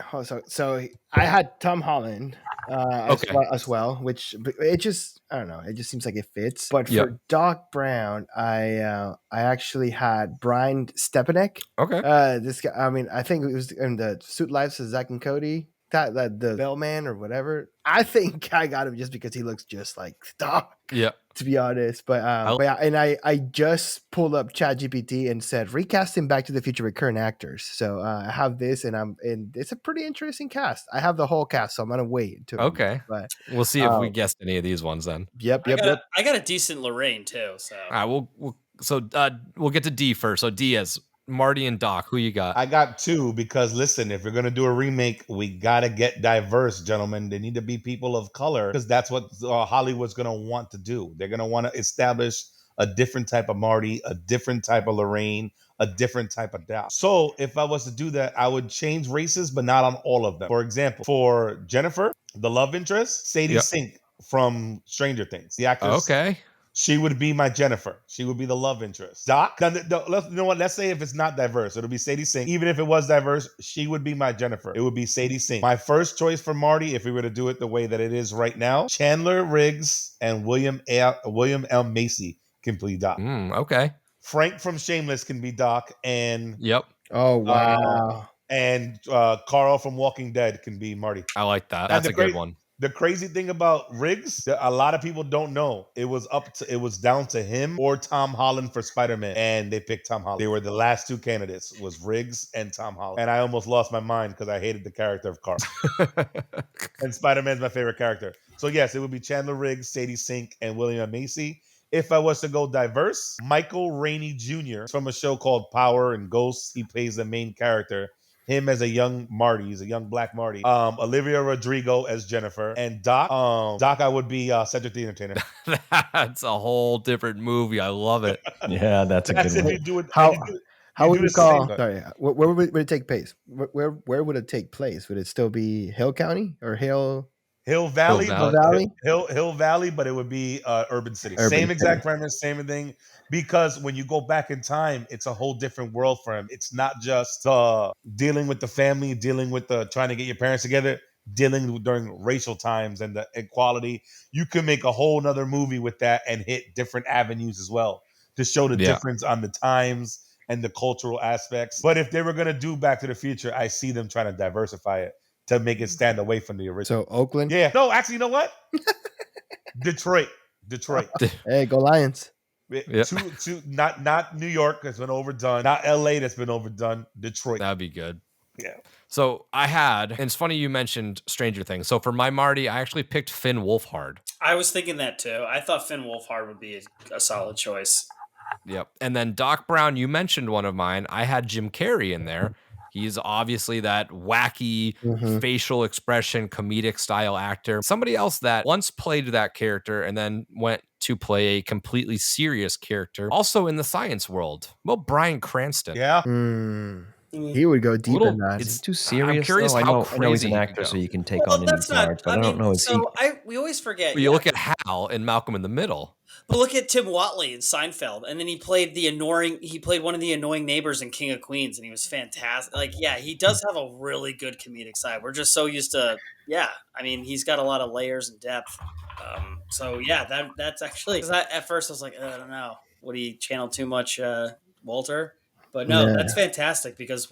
had Tom Holland as well, which it just, I don't know, it just seems like it fits. But for Doc Brown, I actually had Brian Stepanek. Okay. This guy, I mean, I think it was in the Suit Lives of Zack and Cody, that the bellman or whatever. I think I got him just because he looks just like Doc. Yeah. To be honest, but yeah, and I just pulled up ChatGPT and said recasting Back to the Future with current actors. So I have this, and it's a pretty interesting cast. I have the whole cast, so I'm gonna wait. Okay, but we'll see if we guessed any of these ones then. Yep. I got a decent Lorraine too. So all right, we'll get to D first. So Diaz, Marty and Doc, who you got? I got two because listen, if you're gonna do a remake, we gotta get diverse, gentlemen. They need to be people of color because that's what Hollywood's gonna want to do. They're gonna want to establish a different type of Marty, a different type of Lorraine, a different type of Doc. So if I was to do that, I would change races, but not on all of them. For example, for Jennifer, the love interest, Sadie Sink from Stranger Things, the actress. Okay. She would be my Jennifer. She would be the love interest. Doc, you know what? Let's say if it's not diverse, it'll be Sadie Sink. Even if it was diverse, she would be my Jennifer. It would be Sadie Sink. My first choice for Marty, if we were to do it the way that it is right now, Chandler Riggs and William L. Macy can be Doc. Okay. Frank from Shameless can be Doc, and oh wow, and Carl from Walking Dead can be Marty. I like that. That's a good one. The crazy thing about Riggs, a lot of people don't know. It was down to him or Tom Holland for Spider-Man, and they picked Tom Holland. They were the last two candidates, was Riggs and Tom Holland. And I almost lost my mind because I hated the character of Carl. And Spider-Man's my favorite character. So yes, it would be Chandler Riggs, Sadie Sink, and William Macy. If I was to go diverse, Michael Rainey Jr. from a show called Power and Ghosts. He plays the main character. Him as a young Marty, he's a young black Marty. Olivia Rodrigo as Jennifer, and Doc. Doc, I would be Cedric the Entertainer. That's a whole different movie. I love it. Yeah, that's a good one. You do it, how would you call? Sorry, where would it take place? Where would it take place? Would it still be Hill County or Hill Valley? Hill Valley, but it would be urban city. Urban Same city. exact premise, same thing. Because when you go back in time, it's a whole different world for him. It's not just dealing with the family, dealing with trying to get your parents together, dealing during racial times and the equality. You can make a whole nother movie with that and hit different avenues as well to show the difference on the times and the cultural aspects. But if they were going to do Back to the Future, I see them trying to diversify it to make it stand away from the original. So Oakland? Yeah. No, actually, you know what? Detroit. Hey, go Lions. Not New York that's been overdone. Not LA that's been overdone. Detroit. That'd be good. Yeah. So I had, and it's funny you mentioned Stranger Things. So for my Marty, I actually picked Finn Wolfhard. I was thinking that too. I thought Finn Wolfhard would be a solid choice. Yep. And then Doc Brown, you mentioned one of mine. I had Jim Carrey in there. He's obviously that wacky facial expression, comedic style actor. Somebody else that once played that character and then went to play a completely serious character, also in the science world. Well, Bryan Cranston. Yeah. He would go deep in that. It's too serious. I'm curious though. how I know he's an crazy actor, he so could you can take on any charge, but I don't know. We always forget. Well, you look at Hal in Malcolm in the Middle. But look at Tim Watley in Seinfeld, and then he played one of the annoying neighbors in King of Queens, and he was fantastic. Like, yeah, he does have a really good comedic side. We're just so used to, I mean, he's got a lot of layers and depth. So yeah, that's actually, because at first I was like, I don't know, would he channel too much Walter? But no, that's fantastic because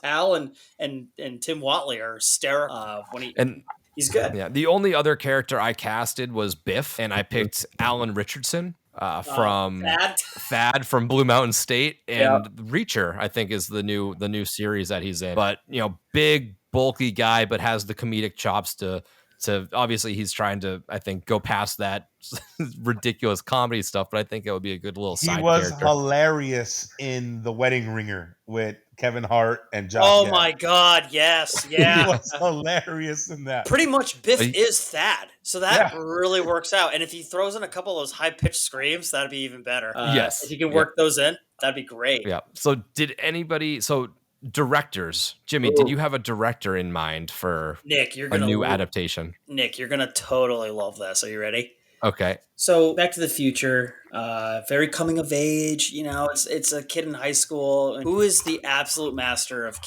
Hal and Tim Watley are hysterical he's good. Yeah, the only other character I casted was Biff, and I picked Alan Richardson from Thad from Blue Mountain State, and Reacher, I think, is the new series that he's in. But big, bulky guy, but has the comedic chops to obviously he's trying to, I think, go past that ridiculous comedy stuff, but I think it would be a good little side character. He was hilarious in The Wedding Ringer with Kevin Hart and Josh. Oh my God, yes. Yeah. He was hilarious in that. Pretty much Biff is Thad. So that really works out. And if he throws in a couple of those high-pitched screams, that'd be even better. Yes. If you can work those in, that'd be great. Yeah. So directors. Jimmy, did you have a director in mind for Nick, you're a gonna new adaptation? Nick, you're gonna totally love this. Are you ready? Okay. So Back to the Future, very coming of age. You know, it's a kid in high school. Who is the absolute master of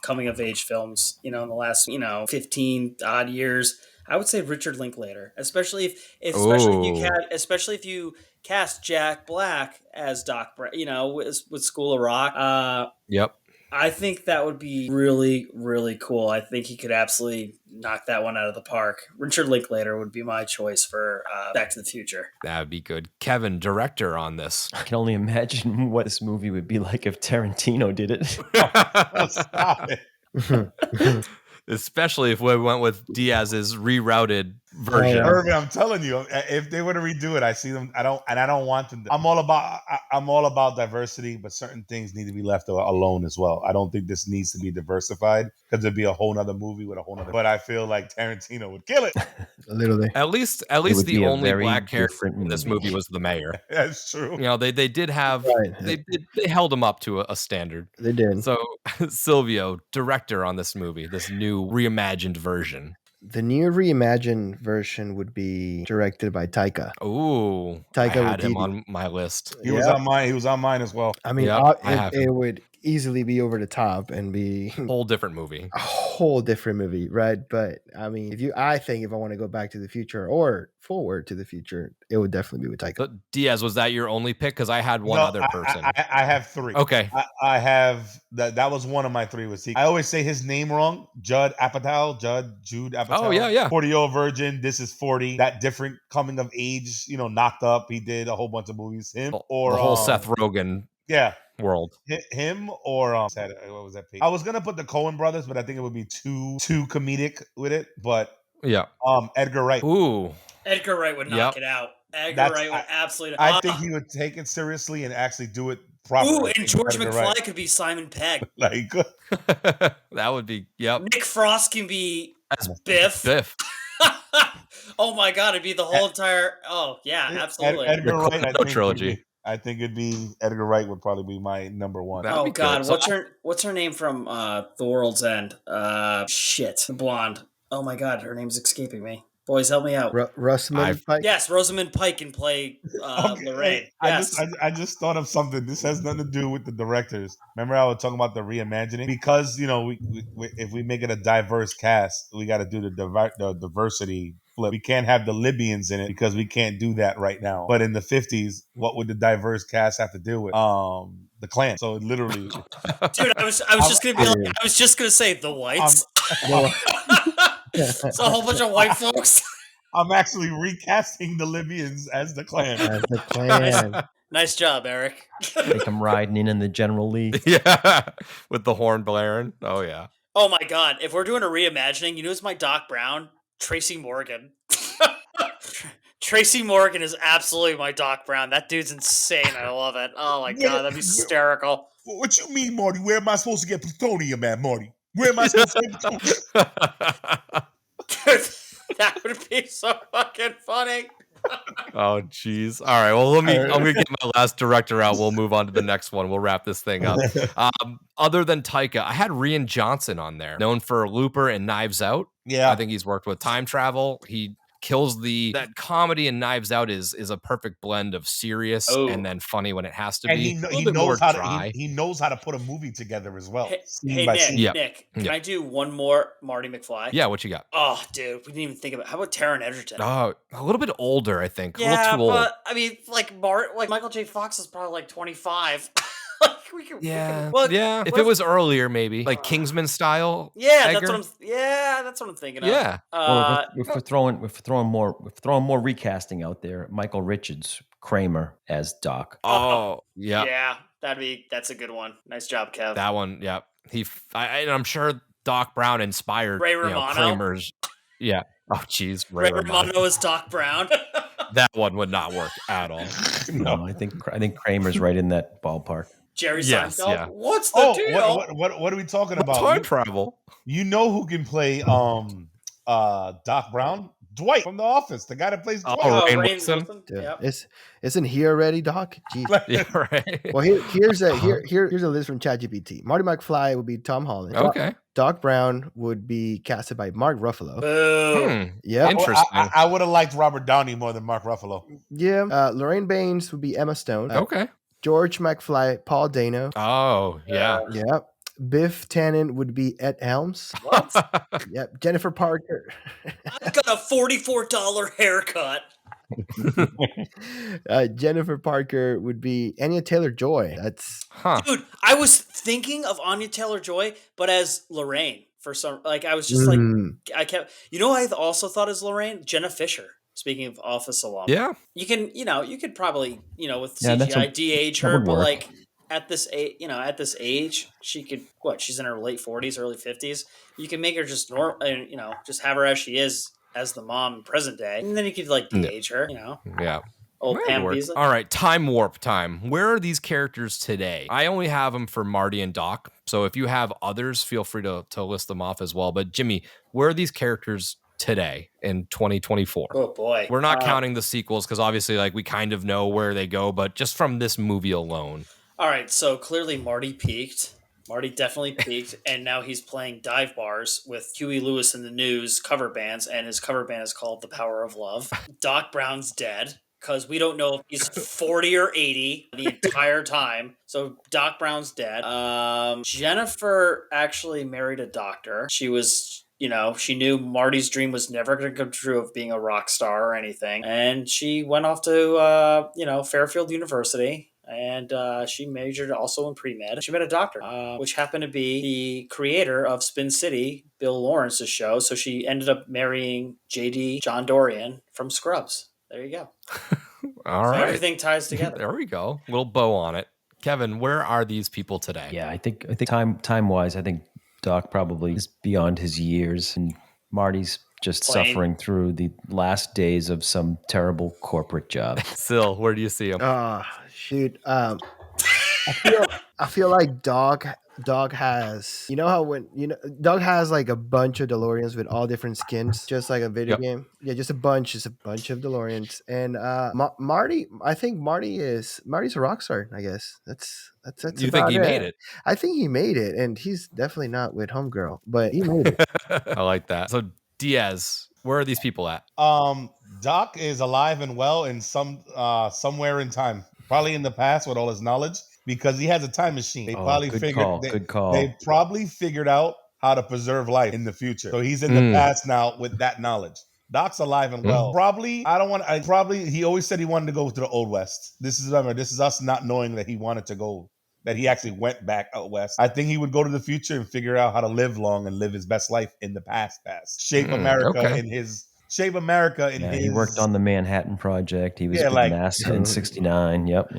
coming of age films? You know, in the last 15 odd years, I would say Richard Linklater, especially if you cast Jack Black as Doc Brown. You know, with School of Rock. Yep. I think that would be really, really cool. I think he could absolutely knock that one out of the park. Richard Linklater would be my choice for Back to the Future. That would be good. Kevin, director on this. I can only imagine what this movie would be like if Tarantino did it. Stop it. Especially if we went with Diaz's rerouted version. Irvin, I'm telling you, if they were to redo it, I see them. I don't want them. I'm all about diversity, but certain things need to be left alone as well. I don't think this needs to be diversified because it'd be a whole nother movie with a whole nother. But I feel like Tarantino would kill it. Literally. At least the only black character in this movie was the mayor. That's true. You know, they did have they held him up to a standard. They did. So Silvio, director on this movie, this new reimagined version. The new reimagined version would be directed by Taika. Ooh, Taika I had him Waititi. on my list. He was on mine. He was on mine as well. I mean, Yep, it would easily be over the top and be whole different movie. A whole different movie, right? But I mean, I think if I want to go back to the future or forward to the future, it would definitely be with Taika. But Diaz, was that your only pick? Because I had one other person. I have three. Okay. I have that was one of my three. I always say his name wrong. Jude Apatow. Oh, yeah. 40-year-old virgin. This is 40. That different coming of age, Knocked Up. He did a whole bunch of movies. Him or the whole Seth Rogen world. Him or what was that page? I was gonna put the Coen brothers, but I think it would be too comedic with it. But Edgar Wright. Ooh. Edgar Wright would knock it out. Edgar Wright would absolutely. I think he would take it seriously and actually do it properly. Ooh, and George McFly could be Simon Pegg. Like that would be Nick Frost can be Biff. Oh my God, it'd be the whole entire. Oh yeah, absolutely. Edgar Wright trilogy. I think it'd be Edgar Wright would probably be my number one. Oh God, what's her name from The World's End? The blonde. Oh my God, her name's escaping me. Boys, help me out. Rosamund Pike. Yes, Rosamund Pike can play Lorraine. Yes. I just thought of something. This has nothing to do with the directors. Remember, I was talking about the reimagining because we if we make it a diverse cast, we got to do the diversity flip. We can't have the Libyans in it because we can't do that right now. But in the 50s, what would the diverse cast have to do with? The Klan. So literally, dude, I was just gonna say the whites. It's a whole bunch of white folks. I'm actually recasting the Libyans as the Klan. Nice job, Eric. Make them riding in the General Lee. Yeah, with the horn blaring. Oh, yeah. Oh, my God. If we're doing a reimagining, you know who's my Doc Brown? Tracy Morgan. Tracy Morgan is absolutely my Doc Brown. That dude's insane. I love it. Oh, my God. That'd be hysterical. What you mean, Marty? Where am I supposed to get plutonium at, Marty? Where am I supposed to get plutonium? Dude, that would be so fucking funny. Oh, jeez. All right. Well, I'm going to get my last director out. We'll move on to the next one. We'll wrap this thing up. Other than Taika, I had Rian Johnson on there, known for Looper and Knives Out. Yeah. I think he's worked with time travel. He kills that comedy in Knives Out is a perfect blend of serious and then funny when it has to and be. He knows how to he knows how to put a movie together as well. Hey Nick, can I do one more Marty McFly? Yeah, what you got? Oh, dude, we didn't even think about. How about Taron Egerton? Oh, a little bit older, I think. Yeah, a little too old. But I mean, like Michael J. Fox is probably like 25. If it was earlier, maybe like Kingsman style. Yeah, Edgar? that's what I'm thinking of. Yeah. Well, if we're throwing more recasting out there, Michael Richards, Kramer as Doc. Oh, yeah. Yeah, that's a good one. Nice job, Kev. That one, yeah. I'm sure Doc Brown inspired Ray Romano. Kramer's. Yeah. Oh, geez, Ray Romano is Doc Brown. That one would not work at all. No, I think Kramer's right in that ballpark. Jerry Seinfeld. Yeah. What's the deal? What are we talking about? Time travel. You know who can play Doc Brown? Dwight from The Office, the guy that plays Dwight. Rainn Rainn Wilson. Wilson. Yep. Isn't he already, Doc? Jeez. Yeah, right. Well, here's a list from ChatGPT. Marty McFly would be Tom Holland. Okay. Doc Brown would be casted by Mark Ruffalo. Boo. Yeah. Interesting. I would have liked Robert Downey more than Mark Ruffalo. Yeah. Lorraine Baines would be Emma Stone. Okay. George McFly, Paul Dano. Oh, yeah. Yeah. Biff Tannen would be Ed Helms. What? Yep. Jennifer Parker. I got a $44 haircut. Jennifer Parker would be Anya Taylor-Joy. That's Dude, I was thinking of Anya Taylor-Joy, but as Lorraine for some, like, I was just like, I kept, I also thought as Lorraine, Jenna Fisher. Speaking of Office alum. Yeah. You could probably, with Yeah, CGI de-age that her, would but work. like at this age, she could, she's in her late 40s, early 50s. You can make her just normal, just have her as she is as the mom in present day. And then you could like de-age her, Yeah. Old Pam Work. Beasley. All right, time warp time. Where are these characters today? I only have them for Marty and Doc. So if you have others, feel free to list them off as well. But Jimmy, where are these characters today in 2024? Oh boy. We're not counting the sequels because obviously like we kind of know where they go, but just from this movie alone. All right, so clearly Marty peaked. Marty definitely peaked, and now he's playing dive bars with Huey Lewis and the News cover bands, and his cover band is called The Power of Love. Doc Brown's dead, because we don't know if he's 40 or 80 the entire time. So Doc Brown's dead. Jennifer actually married a doctor. She was... she knew Marty's dream was never going to come true of being a rock star or anything. And she went off to, Fairfield University. And she majored also in pre-med. She met a doctor, which happened to be the creator of Spin City, Bill Lawrence's show. So she ended up marrying J.D. John Dorian from Scrubs. There you go. All so right. everything ties together. There we go. Little bow on it. Kevin, where are these people today? Yeah, I think time wise, I think Doc probably is beyond his years, and Marty's just suffering through the last days of some terrible corporate job. Sil, where do you see him? Shoot. I feel like Doc has, Doc has like a bunch of DeLoreans with all different skins, just like a video game. Yeah, just a bunch of DeLoreans. And Marty, I think Marty's a rock star. I guess that's you think he made it? I think he made it, and he's definitely not with Homegirl, but he made it. I like that. So Diaz, where are these people at? Doc is alive and well in somewhere in time, probably in the past with all his knowledge, because he has a time machine. They probably good call. They probably figured out how to preserve life in the future. So he's in the past now with that knowledge. Doc's alive and well. Probably, he always said he wanted to go to the Old West. This is us not knowing that he wanted to go, that he actually went back out west. I think he would go to the future and figure out how to live long and live his best life in the past. Shape America in his... Shape America in his... He worked on the Manhattan Project. He was with NASA in '69. Yep.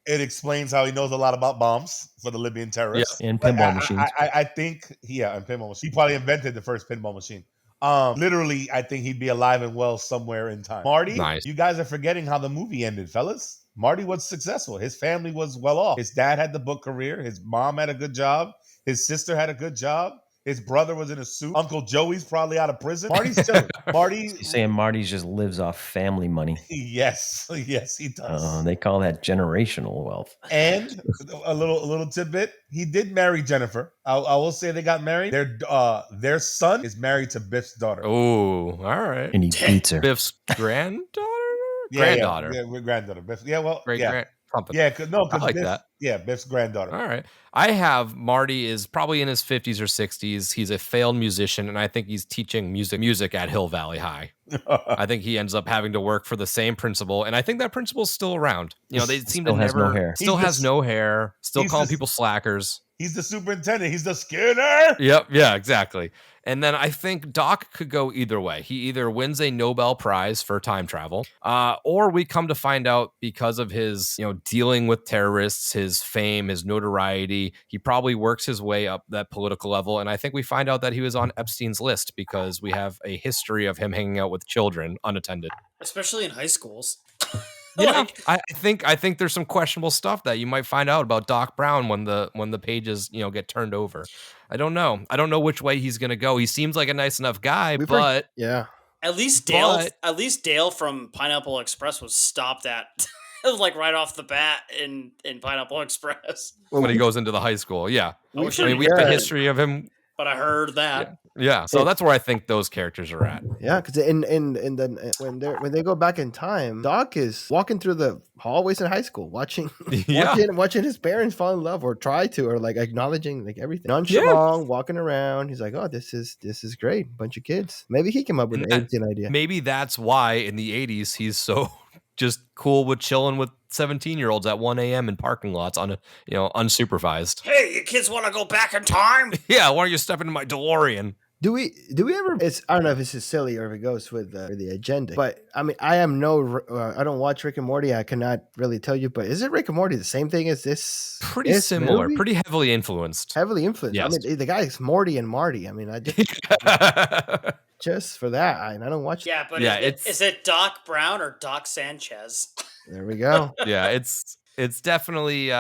It explains how he knows a lot about bombs for the Libyan terrorists. And pinball machines. I think, and pinball machines. He probably invented the first pinball machine. Literally, I think he'd be alive and well somewhere in time. Marty, You guys are forgetting how the movie ended, fellas. Marty was successful. His family was well off. His dad had the book career. His mom had a good job. His sister had a good job. His brother was in a suit. Uncle Joey's probably out of prison. Marty's still... You're saying Marty just lives off family money. Yes, he does. They call that generational wealth. And a little tidbit, he did marry Jennifer. I will say they got married. Their son is married to Biff's daughter. Oh, all right. And he beats her. Biff's granddaughter? Granddaughter. Yeah, granddaughter. Biff, Something. Yeah, because I like that. Yeah, Biff's granddaughter. All right. I have Marty is probably in his 50s or 60s. He's a failed musician, and I think he's teaching music at Hill Valley High. I think he ends up having to work for the same principal, and I think that principal's still around. They seem to has never... no hair. Still has no hair. Still calling people slackers. He's the superintendent. He's the Skinner. Yep. Yeah, exactly. And then I think Doc could go either way. He either wins a Nobel Prize for time travel, or we come to find out because of his, dealing with terrorists, his fame, his notoriety, he probably works his way up that political level. And I think we find out that he was on Epstein's list because we have a history of him hanging out with children unattended. Especially in high schools. Yeah, I think there's some questionable stuff that you might find out about Doc Brown when the pages get turned over. I don't know which way he's gonna go. He seems like a nice enough guy, but yeah. At least But- Dale from Pineapple Express was stopped at like right off the bat in Pineapple Express. when he goes into the high school, yeah. We I mean, we have a shouldn't- history of him. But I heard that. Yeah, so that's where I think those characters are at. Yeah, because when they go back in time, Doc is walking through the hallways in high school, watching his parents fall in love or try to, or like acknowledging like everything. Nonchalant, walking around. He's like, "Oh, this is great, bunch of kids." Maybe he came up with an 18 idea. Maybe that's why in the 80s he's so just cool with chilling with 17-year-olds at 1 a.m. in parking lots on unsupervised. Hey, you kids want to go back in time? Yeah, why don't you step into my DeLorean? Do we ever? I don't know if this is silly or if it goes with the agenda. But I mean, I don't watch Rick and Morty. I cannot really tell you. But is it Rick and Morty the same thing as this? Pretty similar. Movie? Pretty heavily influenced. Heavily influenced. Yes. I mean, the guy is Morty and Marty. I mean, I just for that, I don't watch. Yeah, but Yeah, is it Doc Brown or Doc Sanchez? There we go. Yeah, it's definitely.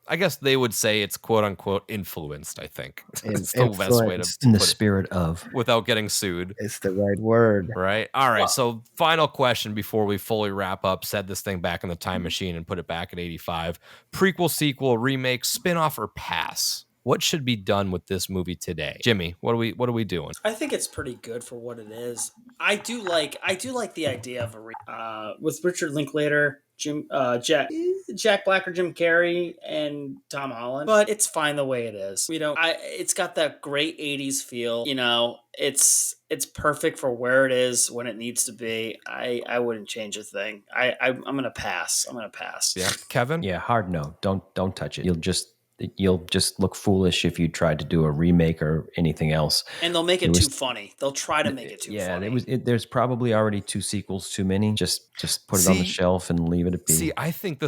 I guess they would say it's quote unquote influenced. I think it's the best way to in the put it spirit of without getting sued. It's the right word, right? All right. So final question before we fully wrap up. Set this thing back in the time machine and put it back at 85. Prequel, sequel, remake, spinoff, or pass? What should be done with this movie today? Jimmy, what are we doing? I think it's pretty good for what it is. I do like the idea of with Richard Linklater, Jack Black or Jim Carrey, and Tom Holland. But it's fine the way it is. It's got that great 80s feel. It's perfect for where it is when it needs to be. I wouldn't change a thing. I'm gonna pass. Yeah, Kevin. Yeah, hard no. Don't touch it. You'll just look foolish if you tried to do a remake or anything else. And they'll make it too funny. They'll try to make it too funny. There's probably already 2 sequels too many. Just put it on the shelf and leave it be. See, I think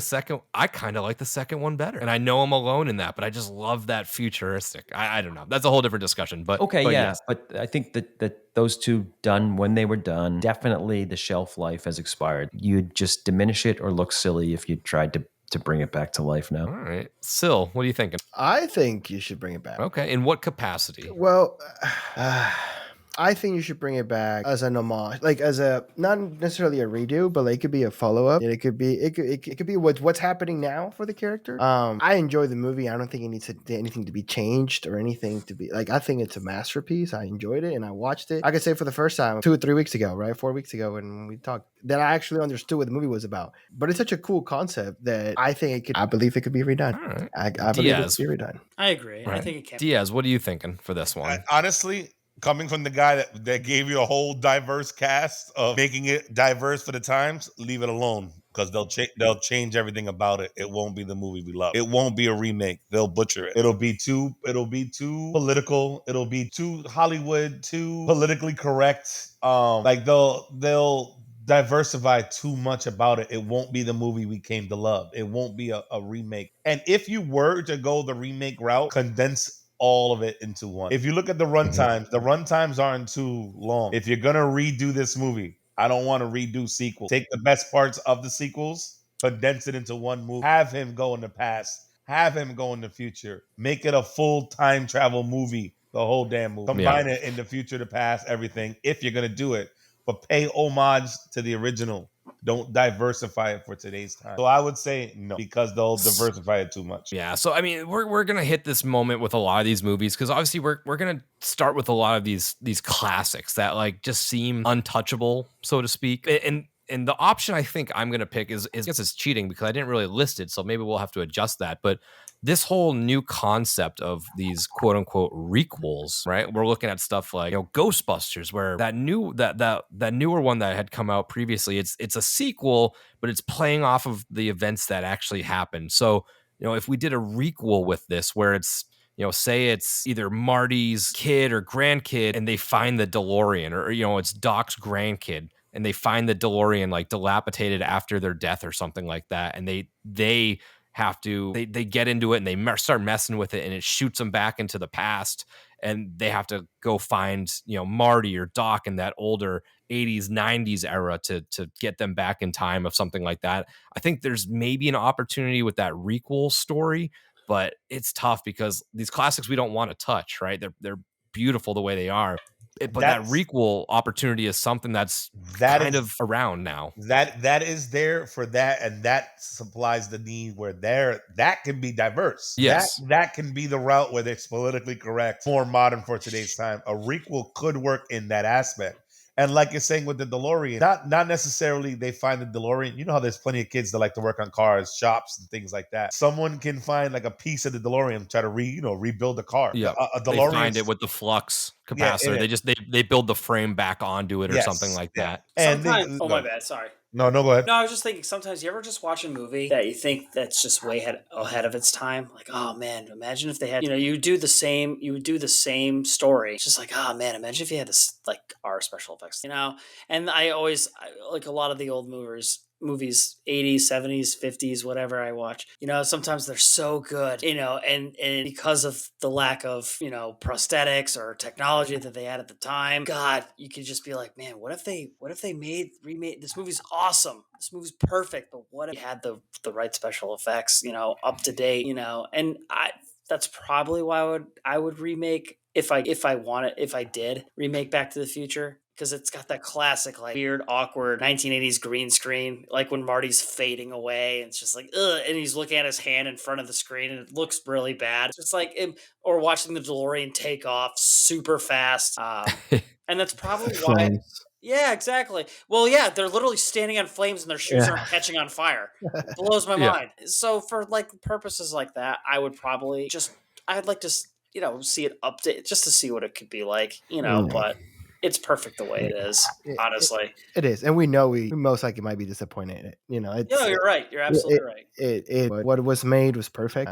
I kind of like the second one better. And I know I'm alone in that, but I just love that futuristic. I don't know. That's a whole different discussion. But yes. But I think that those two done when they were done, definitely the shelf life has expired. You'd just diminish it or look silly if you tried to bring it back to life now. All right. Syl, what are you thinking? I think you should bring it back. Okay. In what capacity? Well, I think you should bring it back as an homage, like as a not necessarily a redo, but like it could be a follow up. It could be what's happening now for the character. I enjoy the movie. I don't think it needs anything to be changed or anything to be like. I think it's a masterpiece. I enjoyed it and I watched it. I could say for the first time 2 or 3 weeks ago, right, 4 weeks ago when we talked, that I actually understood what the movie was about. But it's such a cool concept that I believe it could be redone. All right. I believe it could be redone. I agree. Right. I think it can. Diaz, what are you thinking for this one? Honestly, coming from the guy that gave you a whole diverse cast of making it diverse for the times, leave it alone because they'll change everything about it. It won't be the movie we love. It won't be a remake. They'll butcher it. It'll be too political. It'll be too Hollywood, too politically correct. Like they'll diversify too much about it. It won't be the movie we came to love. It won't be a remake. And if you were to go the remake route, condense all of it into one. If you look at the runtimes aren't too long. If you're gonna redo this movie, I don't want to redo sequels. Take the best parts of the sequels, condense it into one movie. Have him go in the past. Have him go in the future. Make it a full time travel movie. The whole damn movie. Combine it in the future, the past, everything. If you're gonna do it, but pay homage to the original. Don't diversify it for today's time. So I would say no, because they'll diversify it too much. Yeah, so I mean, we're gonna hit this moment with a lot of these movies because obviously we're gonna start with a lot of these classics that like just seem untouchable, so to speak. And the option I think I'm gonna pick is I guess it's cheating because I didn't really list it, so maybe we'll have to adjust that. But this whole new concept of these quote unquote requels, right? We're looking at stuff like Ghostbusters, where that newer one that had come out previously, it's a sequel, but it's playing off of the events that actually happened. So, if we did a requel with this where it's say it's either Marty's kid or grandkid and they find the DeLorean, or it's Doc's grandkid and they find the DeLorean like dilapidated after their death or something like that, and they have to, they get into it and they start messing with it, and it shoots them back into the past, and they have to go find, Marty or Doc in that older 80s, 90s era to get them back in time of something like that. I think there's maybe an opportunity with that requel story, but it's tough because these classics we don't want to touch, right? They're beautiful the way they are. But that requel opportunity is something that's kind of around now. That is there for that, and that supplies the need where that can be diverse. Yes. That can be the route where it's politically correct, more modern for today's time. A requel could work in that aspect. And like you're saying with the DeLorean, not necessarily they find the DeLorean. You know how there's plenty of kids that like to work on cars, shops, and things like that. Someone can find like a piece of the DeLorean, try to rebuild the car. Yeah, a they DeLorean find it with the flux capacitor. They build the frame back onto it or something like that. And sometimes, my bad, sorry. No, go ahead. No, I was just thinking, sometimes you ever just watch a movie that you think that's just way ahead of its time? Like, oh man, imagine if they had, you would do the same story. It's just like, oh man, imagine if you had this, like, our special effects, And I like a lot of the old movies 80s, 70s, 50s, whatever I watch, sometimes they're so good, and because of the lack of, prosthetics or technology that they had at the time, God, you could just be like, man, what if they remade this movie's awesome. This movie's perfect, but what if you had the right special effects, up to date, and that's probably why I would remake if I did remake Back to the Future. Because it's got that classic, like, weird, awkward 1980s green screen, like when Marty's fading away, and it's just like, ugh, and he's looking at his hand in front of the screen, and it looks really bad. It's like, or watching the DeLorean take off super fast, and that's probably why. Yeah, exactly. Well, yeah, they're literally standing on flames, and their shoes aren't catching on fire. It blows my mind. So for like purposes like that, I would probably I'd like to see it update just to see what it could be like, but. It's perfect the way it is, honestly. It is, and we know we most likely might be disappointed. It's, no, you're right. You're absolutely right. What was made was perfect,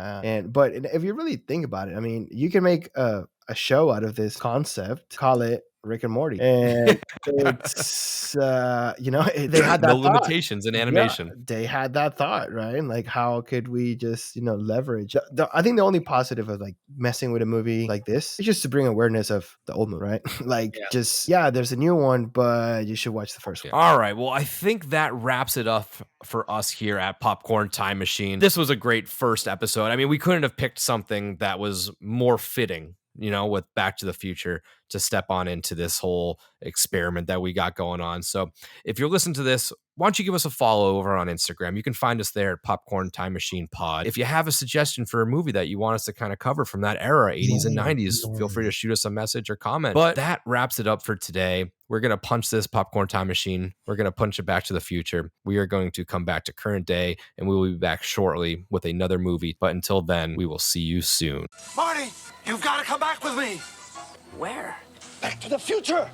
but if you really think about it, I mean, you can make a show out of this concept, call it Rick and Morty, and it's they had that no limitations in animation. Yeah, they had that thought, right? Like, how could we just leverage? I think the only positive of like messing with a movie like this is just to bring awareness of the old movie, right? Like, there's a new one, but you should watch the first one. All right, well, I think that wraps it up for us here at Popcorn Time Machine. This was a great first episode. I mean, we couldn't have picked something that was more fitting, with Back to the Future to step on into this whole experiment that we got going on. So if you're listening to this, why don't you give us a follow over on Instagram? You can find us there at Popcorn Time Machine Pod. If you have a suggestion for a movie that you want us to kind of cover from that era, 80s and 90s, feel free to shoot us a message or comment. But that wraps it up for today. We're going to punch this Popcorn Time Machine. We're going to punch it back to the future. We are going to come back to current day, and we will be back shortly with another movie. But until then, we will see you soon. Marty, you've got to come back with me. Where? Back to the future.